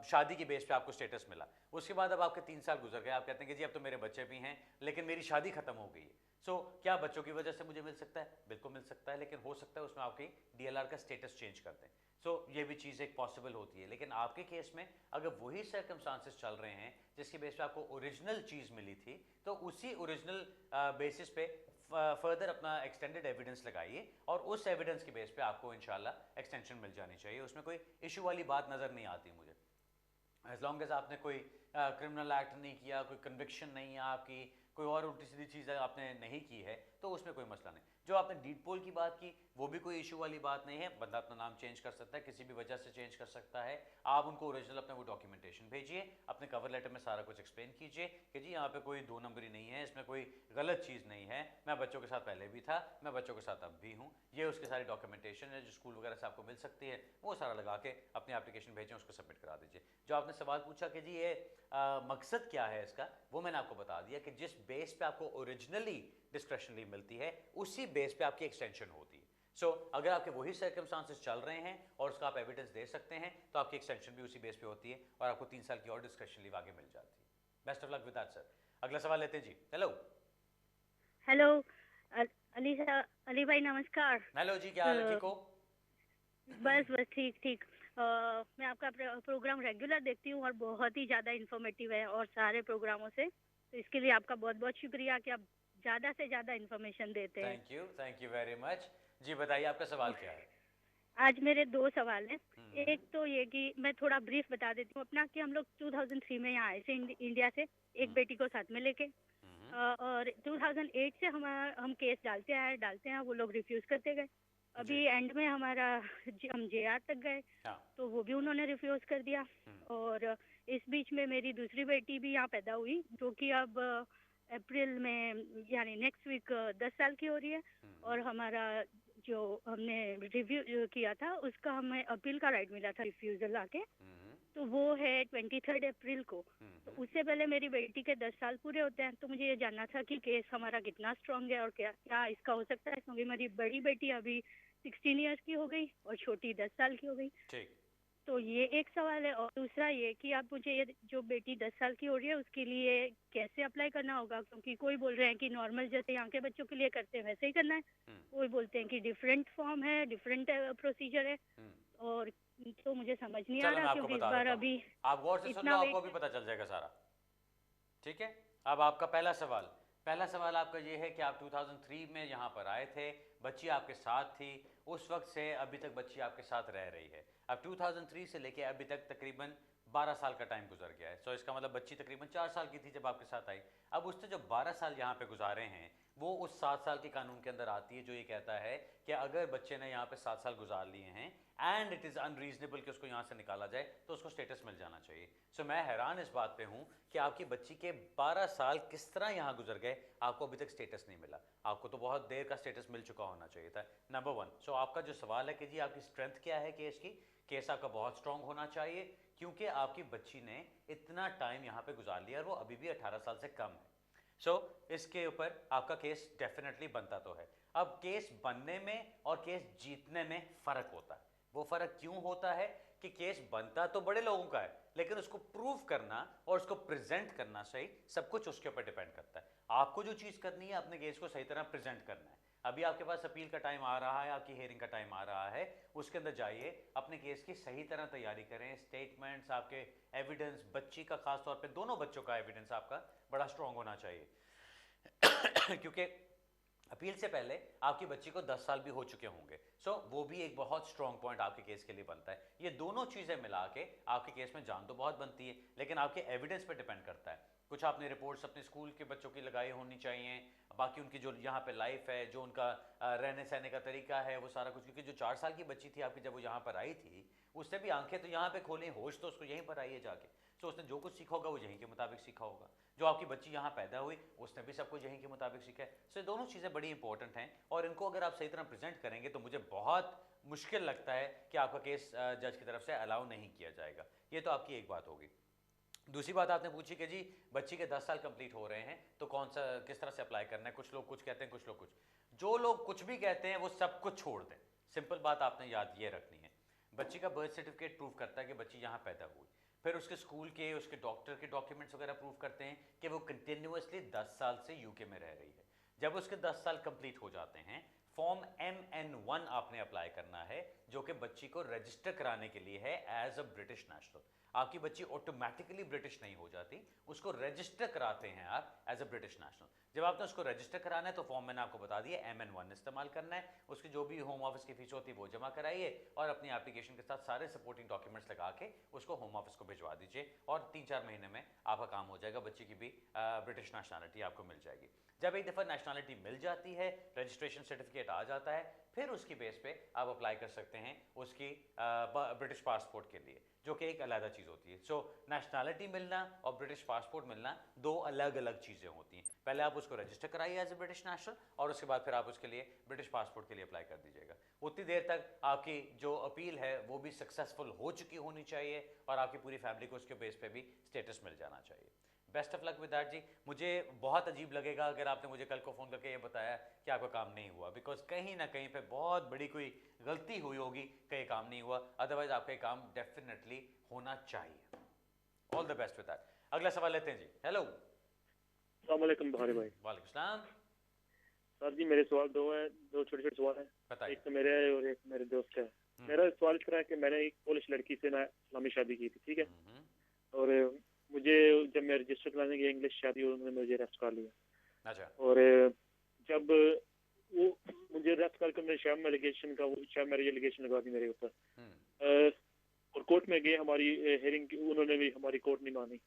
शादी की बेस पे आपको स्टेटस मिला, उसके बाद अब आपके 3 साल गुजर गए, आप कहते हैं कि जी अब तो मेरे बच्चे भी हैं लेकिन मेरी शादी खत्म हो गई है, सो क्या बच्चों की वजह से मुझे मिल सकता है? बिल्कुल मिल सकता है, लेकिन हो सकता है उसमें आपकी DLR का स्टेटस चेंज कर दें। सो ये भी चीज़ एक पॉसिबल होती है। लेकिन आपके केस में अगर वही सर्कमस्टांसेस चल रहे हैं जिसकी बेस पे आपको ओरिजिनल चीज़ मिली थी, तो उसी ओरिजिनल बेसिस पे फर्दर अपना एक्सटेंडेड एविडेंस लगाइए और उस एविडेंस की बेस पे आपको इंशाल्लाह एक्सटेंशन मिल जानी चाहिए। उसमें कोई इशू वाली बात नज़र नहीं आती मुझे, एज लॉन्ग एज आपने कोई क्रिमिनल एक्ट नहीं किया, कोई कन्विक्शन नहीं है आपकी, कोई और उल्टी सीधी चीज़ आपने नहीं की है, तो उसमें कोई मसला नहीं। जो आपने डीड पोल की बात की वो भी कोई इशू वाली बात नहीं है, बंदा अपना नाम चेंज कर सकता है, किसी भी वजह से चेंज कर सकता है। आप उनको ओरिजिनल अपना वो डॉक्यूमेंटेशन भेजिए, अपने कवर लेटर में सारा कुछ एक्सप्लेन कीजिए कि जी यहाँ पे कोई 2 नंबरी नहीं है, इसमें कोई गलत चीज़ नहीं है, मैं बच्चों के साथ पहले भी था, मैं बच्चों के साथ अब भी हूँ, ये उसकी सारी डॉक्यूमेंटेशन है जो स्कूल वगैरह से आपको मिल सकती है, वो सारा लगा के अपनी एप्लीकेशन भेजें, उसको सबमिट करा दीजिए। जो आपने सवाल पूछा कि जी ये मकसद क्या है इसका, वो मैंने आपको बता दिया कि जिस बेस पे आपको ओरिजिनली डिस्क्रिशनली मिलती है उसी बेस पे आपकी एक्सटेंशन होती है। सो अगर आपके वही सर्कमस्टांसेस चल रहे हैं और उसका आप एविडेंस दे सकते हैं तो आपकी एक्सटेंशन भी उसी बेस पे होती है और आपको 3 साल की और डिस्क्रिशनल लीव आगे मिल जाती है। Best of luck with that sir. अगला सवाल लेते हैं जी। हेलो हेलो अली भाई नमस्कार। हेलो जी, क्या हाल है, ठीक हो? बस बस ठीक ठीक। मैं आपका प्रोग्राम रेगुलर देखती हूँ और बहुत ही ज़्यादा इन्फॉर्मेटिव है और सारे प्रोग्रामों से, तो इसके लिए आपका बहुत बहुत शुक्रिया कि आप ज़्यादा से ज़्यादा इन्फॉर्मेशन देते हैं। Thank you very much. जी बताइए आपका सवाल क्या है? आज मेरे 2 सवाल हैं। एक तो ये कि मैं थोड़ा ब्रीफ बता देती हूँ अपना, कि हम लोग 2003 में यहाँ आए थे इंडिया से, एक बेटी को साथ में लेके, और 2008 से हम केस डालते हैं, वो लोग रिफ्यूज़ करते गए। अभी एंड में हमारा हम JR तक गए, तो वो भी उन्होंने रिफ्यूज़ कर दिया। और इस बीच में मेरी दूसरी बेटी भी यहाँ पैदा हुई, जो कि अब अप्रैल में यानी नेक्स्ट वीक 10 साल की हो रही है। और हमारा जो हमने रिव्यू किया था उसका हमें अपील का राइट मिला था रिफ्यूजल आके, तो वो है 23 अप्रैल को। तो उससे पहले मेरी बेटी के 10 साल पूरे होते हैं, तो मुझे ये जानना था कि केस हमारा कितना स्ट्रांग है और क्या क्या इसका हो सकता है, क्योंकि मेरी बड़ी बेटी अभी 16 ईयर्स की हो गई और छोटी 10 साल की हो गई। तो ये एक सवाल है। और दूसरा ये कि आप मुझे ये जो बेटी 10 साल की हो रही है उसके लिए कैसे अप्लाई करना होगा, क्योंकि कोई बोल रहे हैं कि नॉर्मल जैसे यहाँ के बच्चों के लिए करते हैं वैसे ही करना है, कोई बोलते हैं कि डिफरेंट फॉर्म है, डिफरेंट प्रोसीजर है, और तो मुझे समझ नहीं आ रहा, क्योंकि इस बार अभी आप गौर से सुन लो, आपको भी पता चल जाएगा सारा। ठीक है, अब आपका पहला सवाल आपका ये है कि आप 2003 में यहाँ पर आए थे, बच्ची आपके साथ थी, उस वक्त से अभी तक बच्ची आपके साथ रह रही है। अब 2003 से लेके अभी तक तकरीबन 12 साल का टाइम गुजर गया है। सो इसका मतलब बच्ची तकरीबन 4 साल की थी जब आपके साथ आई। अब उसने जो 12 साल यहाँ पे गुजारे हैं वो उस 7 साल के कानून के अंदर आती है, जो ये कहता है कि अगर बच्चे ने यहाँ पे 7 साल गुजार लिए हैं एंड इट इज़ अनरीजनेबल कि उसको यहाँ से निकाला जाए, तो उसको स्टेटस मिल जाना चाहिए। सो मैं हैरान इस बात पे हूँ कि आपकी बच्ची के 12 साल किस तरह यहाँ गुजर गए, आपको अभी तक स्टेटस नहीं मिला। आपको तो बहुत देर का स्टेटस मिल चुका होना चाहिए था, नंबर 1। सो आपका जो सवाल है कि जी आपकी स्ट्रेंथ क्या है केस की, केस आपका बहुत स्ट्रांग होना चाहिए, क्योंकि आपकी बच्ची ने इतना टाइम यहाँ पे गुजार लिया और वो अभी भी 18 साल से कम है। सो इसके ऊपर आपका केस डेफिनेटली बनता तो है। अब केस बनने में और केस जीतने में फ़र्क होता है। वो फ़र्क क्यों होता है कि केस बनता तो बड़े लोगों का है, लेकिन उसको प्रूव करना और उसको प्रेजेंट करना सही, सब कुछ उसके ऊपर डिपेंड करता है। आपको जो चीज़ करनी है, अपने केस को सही तरह प्रेजेंट करना है। अभी आपके पास अपील का टाइम आ रहा है, आपकी हियरिंग का टाइम आ रहा है, उसके अंदर जाइए, अपने केस की सही तरह तैयारी करें, स्टेटमेंट्स, आपके एविडेंस, बच्ची का खास तौर पे दोनों बच्चों का एविडेंस आपका बड़ा स्ट्रॉन्ग होना चाहिए क्योंकि अपील से पहले आपकी बच्ची को 10 साल भी हो चुके होंगे। सो वो भी एक बहुत स्ट्रॉन्ग पॉइंट आपके केस के लिए बनता है। ये दोनों चीज़ें मिला के आपके केस में जान तो बहुत बनती है, लेकिन आपके एविडेंस पे डिपेंड करता है। कुछ आपने रिपोर्ट्स अपने स्कूल के बच्चों की लगाई होनी चाहिए, बाकी उनकी जो यहाँ पे लाइफ है, जो उनका रहने सहने का तरीका है, वो सारा कुछ। क्योंकि जो 4 साल की बच्ची थी आपकी, जब वो यहाँ पर आई थी, उसने भी आंखें तो यहाँ पे खोली, होश तो उसको यहीं पर आई है जाके। सो उसने जो कुछ सीखा होगा वो यहीं के मुताबिक सीखा होगा। जो आपकी बच्ची यहाँ पैदा हुई उसने भी सब कुछ यहीं के मुताबिक सीखा है। सो ये दोनों चीज़ें बड़ी इंपॉर्टेंट हैं और इनको अगर आप सही तरह प्रेजेंट करेंगे तो मुझे बहुत मुश्किल लगता है कि आपका केस जज की तरफ से अलाउ नहीं किया जाएगा। ये तो आपकी एक बात होगी। दूसरी बात आपने पूछी कि जी बच्ची के 10 साल कंप्लीट हो रहे हैं तो कौन सा किस तरह से अप्लाई करना है। कुछ लोग कुछ कहते हैं, कुछ लोग कुछ। जो लोग कुछ भी कहते हैं वो सब कुछ छोड़ दें। सिंपल बात आपने याद ये रखनी है। बच्ची का बर्थ सर्टिफिकेट प्रूव करता है कि बच्ची यहाँ पैदा हुई, फिर उसके स्कूल के, उसके डॉक्टर के डॉक्यूमेंट्स वगैरह प्रूव करते हैं कि वो कंटिन्यूसली 10 साल से यूके में रह रही है। जब उसके 10 साल कंप्लीट हो जाते हैं, फॉर्म MN1 आपने अप्लाई करना है, जो कि बच्ची को रजिस्टर कराने के लिए है एज अ ब्रिटिश नेशनल। आपकी बच्ची ऑटोमेटिकली ब्रिटिश नहीं हो जाती, उसको रजिस्टर कराते हैं आप एज अ ब्रिटिश नेशनल। जब आपने उसको रजिस्टर कराना है तो फॉर्म मैंने आपको बता दिया MN1 इस्तेमाल करना है, उसकी जो भी होम ऑफिस की फीस होती है वो जमा कराइए और अपनी एप्लीकेशन के साथ सारे सपोर्टिंग डॉक्यूमेंट्स लगा के उसको होम ऑफिस को भिजवा दीजिए और 3-4 महीने में आपका काम हो जाएगा, बच्ची की भी ब्रिटिश नेशनलिटी आपको मिल जाएगी। जब एक दफ़ा नेशनलिटी मिल जाती है, रजिस्ट्रेशन सर्टिफिकेट आ जाता है, फिर उसकी बेस पे आप अप्लाई कर सकते हैं उसकी ब्रिटिश पासपोर्ट के लिए, जो कि एक अलग चीज़ होती है। सो नेशनलिटी मिलना और ब्रिटिश पासपोर्ट मिलना दो अलग अलग चीज़ें होती हैं। पहले आप उसको रजिस्टर कराइए एज ए ब्रिटिश नेशनल और उसके बाद फिर आप उसके लिए ब्रिटिश पासपोर्ट के लिए अप्लाई कर दीजिएगा। उतनी देर तक आपकी जो अपील है वो भी सक्सेसफुल हो चुकी होनी चाहिए और आपकी पूरी फैमिली को उसके बेस पे भी स्टेटस मिल जाना चाहिए। Best of luck with that जी। मुझे बहुत अजीब लगेगा अगर आपने मुझे कल को फ़ोन करके ये बताया कि आपका काम नहीं हुआ, बिकॉज कहीं ना कहीं पे बहुत बड़ी कोई गलती हुई होगी कि ये काम नहीं हुआ, अदरवाइज आपका ये काम डेफिनेटली होना चाहिए। All the best with that. अगला सवाल लेते हैं जी। हेलो, अस्सलाम वालेकुम बुखारी भाई। वालेकुम सलाम। सर जी मेरे सवाल दो हैं, दो छोटे छोटे सवाल हैं। बताइए। एक तो मेरे है और एक मेरे दोस्त का है। मेरा सवाल इस तरह है कि मैंने एक पोलिश लड़की से ना इस्लामी शादी की थी, ठीक है, और मुझे जब मैं रजिस्टर कराने गया इंग्लिश शादी, उन्होंने मुझे अरेस्ट कर लिया। अच्छा। और जब वो मुझे अरेस्ट करके उन्होंने शाम एलिगेशन का शाम मैरिज एलिगेशन लगा दी मेरे ऊपर और कोर्ट में गए, हमारी हेयरिंग उन्होंने भी हमारी कोर्ट नहीं मानी।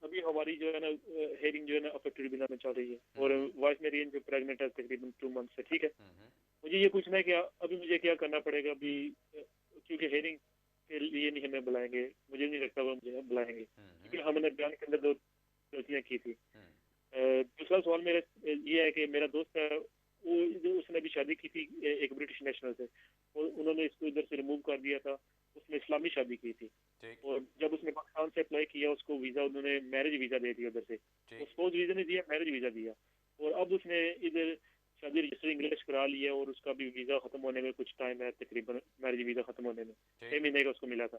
अभी हमारी जो है ना हेयरिंग जो है ना अपर ट्रिब्यूनल में चल रही है और वाइफ मेरी जो प्रेगनेंट है तकरीबन 2 मंथ से, ठीक है। मुझे ये पूछना है कि अभी मुझे क्या करना पड़ेगा अभी, क्योंकि हेयरिंग के लिए नहीं हमें बुलाएंगे, मुझे नहीं लगता वो मुझे बुलाएंगे, क्योंकि हमने बयान के अंदर 2 गलतियाँ की थी। दूसरा सवाल मेरा ये है कि मेरा दोस्त है, वो उसने भी शादी की थी एक ब्रिटिश नेशनल से और उन्होंने इसको इधर से रिमूव कर दिया था। उसने इस्लामी शादी की थी और जब उसने पाकिस्तान से अप्लाई किया उसको वीजा, उन्होंने मैरिज वीजा दे दिया उधर से, स्पोज वीजा नहीं दिया, मैरिज वीजा दिया। और अब उसने इधर शादी रजिस्टर इंग्लिश करा लिया और उसका भी वीजा खत्म होने में कुछ टाइम है, तकरीबन मैरिज वीजा खत्म होने में 6 महीने का उसको मिला था।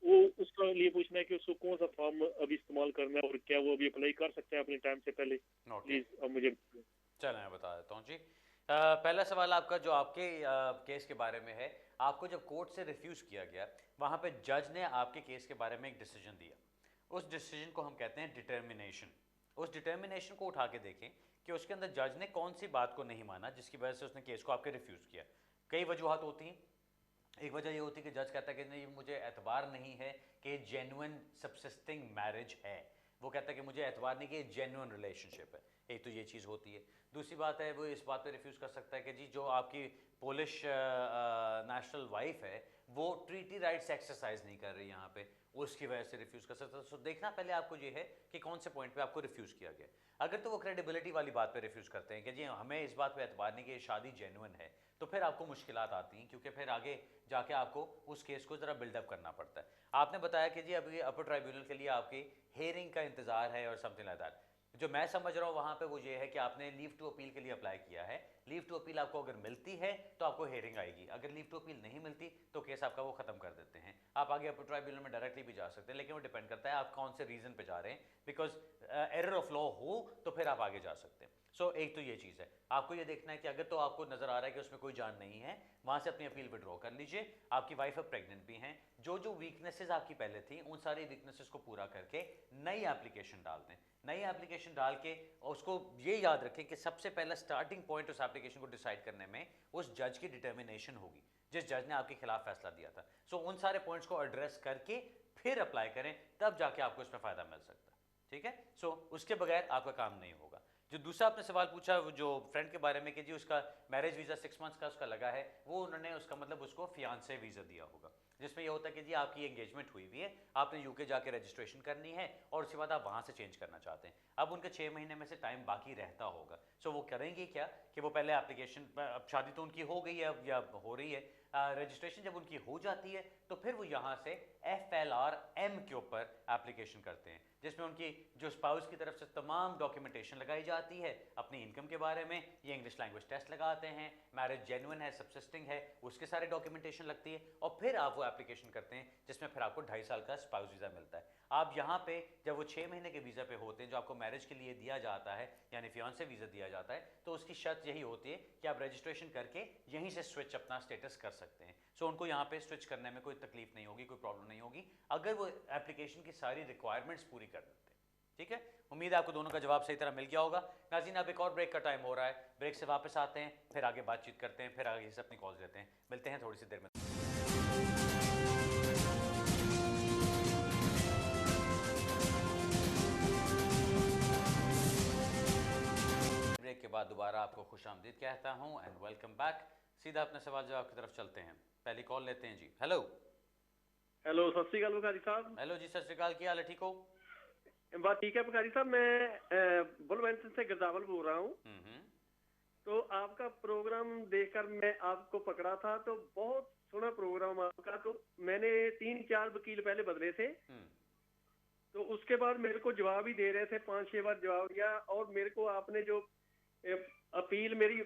वो उसका लिए पूछना है कि उसको कौन सा फॉर्म अभी इस्तेमाल करना है और क्या वो अभी अप्लाई कर सकते हैं अपने टाइम से पहले, प्लीज अब मुझे। चलो मैं बता देता हूँ जी। पहला सवाल आपका जो आपके केस के बारे में है, आपको जब कोर्ट से रिफ्यूज़ किया गया, वहाँ पे जज ने आपके केस के बारे में एक डिसीजन दिया। उस डिसीजन को हम कहते हैं डिटर्मिनेशन। उस डिटर्मिनेशन को उठा के देखें कि उसके अंदर जज ने कौन सी बात को नहीं माना जिसकी वजह से उसने केस को आपके रिफ्यूज़ किया। कई वजूहत होती हैं। एक वजह ये होती है कि जज कहता है कि नहीं, मुझे एतबार नहीं है कि जेन्युइन सबसिस्टिंग मैरिज है, वो कहता है कि मुझे एतबार नहीं कि जेन्युइन रिलेशनशिप है। एक तो ये चीज़ होती है। दूसरी बात है वो इस बात पे रिफ्यूज़ कर सकता है कि जी जो आपकी पोलिश नेशनल वाइफ है वो ट्रीटी राइट्स एक्सरसाइज नहीं कर रही यहाँ पे, उसकी वजह से रिफ्यूज़ कर सकता है। सो देखना पहले आपको ये है कि कौन से पॉइंट पे आपको रिफ्यूज़ किया गया। अगर तो वो क्रेडिबिलिटी वाली बात पे रिफ्यूज़ करते हैं कि जी हमें इस बात पे एतबार नहीं कि ये शादी जेन्युइन है, तो फिर आपको मुश्किलात आती हैं, क्योंकि फिर आगे जाके आपको उस केस को ज़रा बिल्डअप करना पड़ता है। आपने बताया कि जी अभी अपर ट्राइब्यूनल के लिए आपकी हेयरिंग का इंतज़ार है और समथिंग लाइक दैट। जो मैं समझ रहा हूँ वहाँ पे वो ये है कि आपने लीव टू अपील के लिए अप्लाई किया है। लीव टू अपील आपको अगर मिलती है तो आपको हेयरिंग आएगी, अगर लीव टू अपील नहीं मिलती तो केस आपका वो ख़त्म कर देते हैं। आप आगे अपर ट्राइब्यूनल में डायरेक्टली भी जा सकते हैं, लेकिन वो डिपेंड करता है आप कौन से रीज़न पे जा रहे हैं। बिकॉज एरर ऑफ लॉ हो तो फिर आप आगे जा सकते हैं। सो एक तो ये चीज़ है, आपको ये देखना है कि अगर तो आपको नज़र आ रहा है कि उसमें कोई जान नहीं है, वहाँ से अपनी अपील विड्रॉ कर लीजिए। आपकी वाइफ अब प्रेग्नेंट भी हैं, जो वीकनेसेस आपकी पहले थी उन सारी वीकनेसेस को पूरा करके नई एप्लीकेशन डाल दें। नई एप्लीकेशन डाल के उसको ये याद रखें कि सबसे पहला स्टार्टिंग पॉइंट उस एप्लीकेशन को डिसाइड करने में उस जज की डिटर्मिनेशन होगी जिस जज ने आपके खिलाफ फैसला दिया था। सो उन सारे पॉइंट्स को एड्रेस करके फिर अप्लाई करें, तब जाके आपको इसमें फ़ायदा मिल सकता है। ठीक है। सो उसके बगैर आपका काम नहीं होगा। जो दूसरा आपने सवाल पूछा जो फ्रेंड के बारे में कि जी उसका मैरिज वीज़ा 6 मंथ्स का उसका लगा है, वो उन्होंने उसका मतलब उसको फियांसे वीज़ा दिया होगा, जिसमें ये होता है कि जी आपकी एंगेजमेंट हुई हुई है, आपने यूके जाके रजिस्ट्रेशन करनी है और उसके बाद आप वहाँ से चेंज करना चाहते हैं। अब उनके 6 महीने में से टाइम बाकी रहता होगा। सो वो करेंगे क्या कि वो पहले एप्लीकेशन, अब शादी तो उनकी हो गई है अब या हो रही है, रजिस्ट्रेशन जब उनकी हो जाती है तो फिर वो यहाँ से FLRM के ऊपर एप्लीकेशन करते हैं, जिसमें उनकी जो स्पाउस की तरफ से तमाम डॉक्यूमेंटेशन लगाई जाती है अपनी इनकम के बारे में, ये इंग्लिश लैंग्वेज टेस्ट लगाते हैं, मैरिज जेन्युइन है, सब्सिस्टिंग है, उसके सारे डॉक्यूमेंटेशन लगती है, और फिर आप वो एप्लीकेशन करते हैं जिसमें फिर आपको 2.5 साल का स्पाउस वीज़ा मिलता है। आप यहाँ पे जब वो 6 महीने के वीज़ा पे होते हैं जो आपको मैरिज के लिए दिया जाता है, यानी फियांसे वीज़ा दिया जाता है, तो उसकी शर्त यही होती है कि आप रजिस्ट्रेशन करके यहीं से स्विच अपना स्टेटस कर सकते हैं। सो उनको यहाँ पे स्विच करने में कोई तकलीफ नहीं होगी, कोई प्रॉब्लम नहीं होगी, अगर वो एप्लीकेशन की सारी रिक्वायरमेंट्स पूरी कर देते हैं। ठीक है, उम्मीद है आपको दोनों का जवाब सही तरह मिल गया होगा। नाज़रीन, अब एक और ब्रेक का टाइम हो रहा है, ब्रेक से वापस आते हैं, फिर आगे बातचीत करते हैं, फिर आगे से अपनी कॉल्स लेते हैं। मिलते हैं थोड़ी सी देर में। ब्रेक के बाद दोबारा आपको खुशामदीद कहता हूं एंड वेलकम बैक। सीधा अपने सवाल जवाब की तरफ चलते हैं, पहली कॉल लेते हैं जी। हेलो सत श्री अकाल बुखारी साहब। हेलो जी, सत श्री अकाल, क्या हाल है, ठीक हो? बात ठीक है बुखारी साहब, मैं बुलवंतन से गिरदावल बोल रहा हूँ। तो आपका प्रोग्राम देखकर मैं आपको पकड़ा था, तो बहुत सुना प्रोग्राम आपका। तो मैंने 3-4 वकील पहले बदले थे, तो उसके बाद मेरे को जवाब ही दे रहे थे, 5-6 बार जवाब दिया, और मेरे को आपने जो अपील मेरी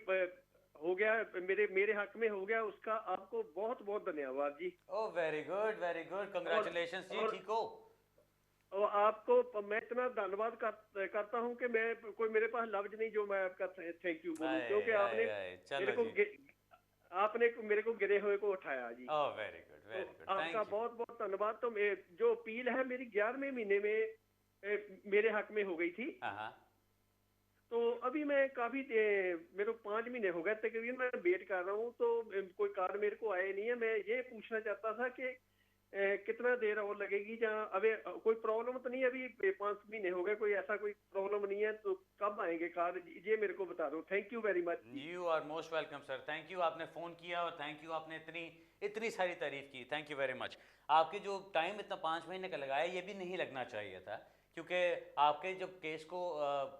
हो गया, मेरे हक में हो गया, उसका आपको बहुत बहुत धन्यवाद जी। ओह वेरी गुड, कंग्रेचुलेशंस जी, ठीक हो? और आपको मैं इतना धन्यवाद करता हूं कि मैं कोई मेरे पास लफ्ज नहीं जो मैं आपका थैंक यू बोलूं, क्योंकि आपने मेरे को गिरे हुए को उठाया जी। ओह वेरी गुड, आपका बहुत बहुत धन्यवाद। तो जो अपील है मेरी 11वें महीने में मेरे हक में हो गई थी। तो अभी मैं काफी मेरे को 5 महीने हो गए तकरीबन मैं वेट कर रहा हूँ, तो कोई कार्ड मेरे को आए नहीं है। मैं ये पूछना चाहता था कि कितना देर और लगेगी, जहाँ अभी कोई प्रॉब्लम तो नहीं, अभी 5 महीने हो गए, कोई ऐसा कोई प्रॉब्लम नहीं है, तो कब आएंगे कार्ड, ये मेरे को बता दो। Thank you very much. You are most welcome sir, thank you, आपने फ़ोन किया और थैंक यू, आपने इतनी सारी तारीफ की, थैंक यू वेरी मच। आपके जो टाइम इतना 5 महीने का लगाया, ये भी नहीं लगना चाहिए था, क्योंकि आपके जब केस को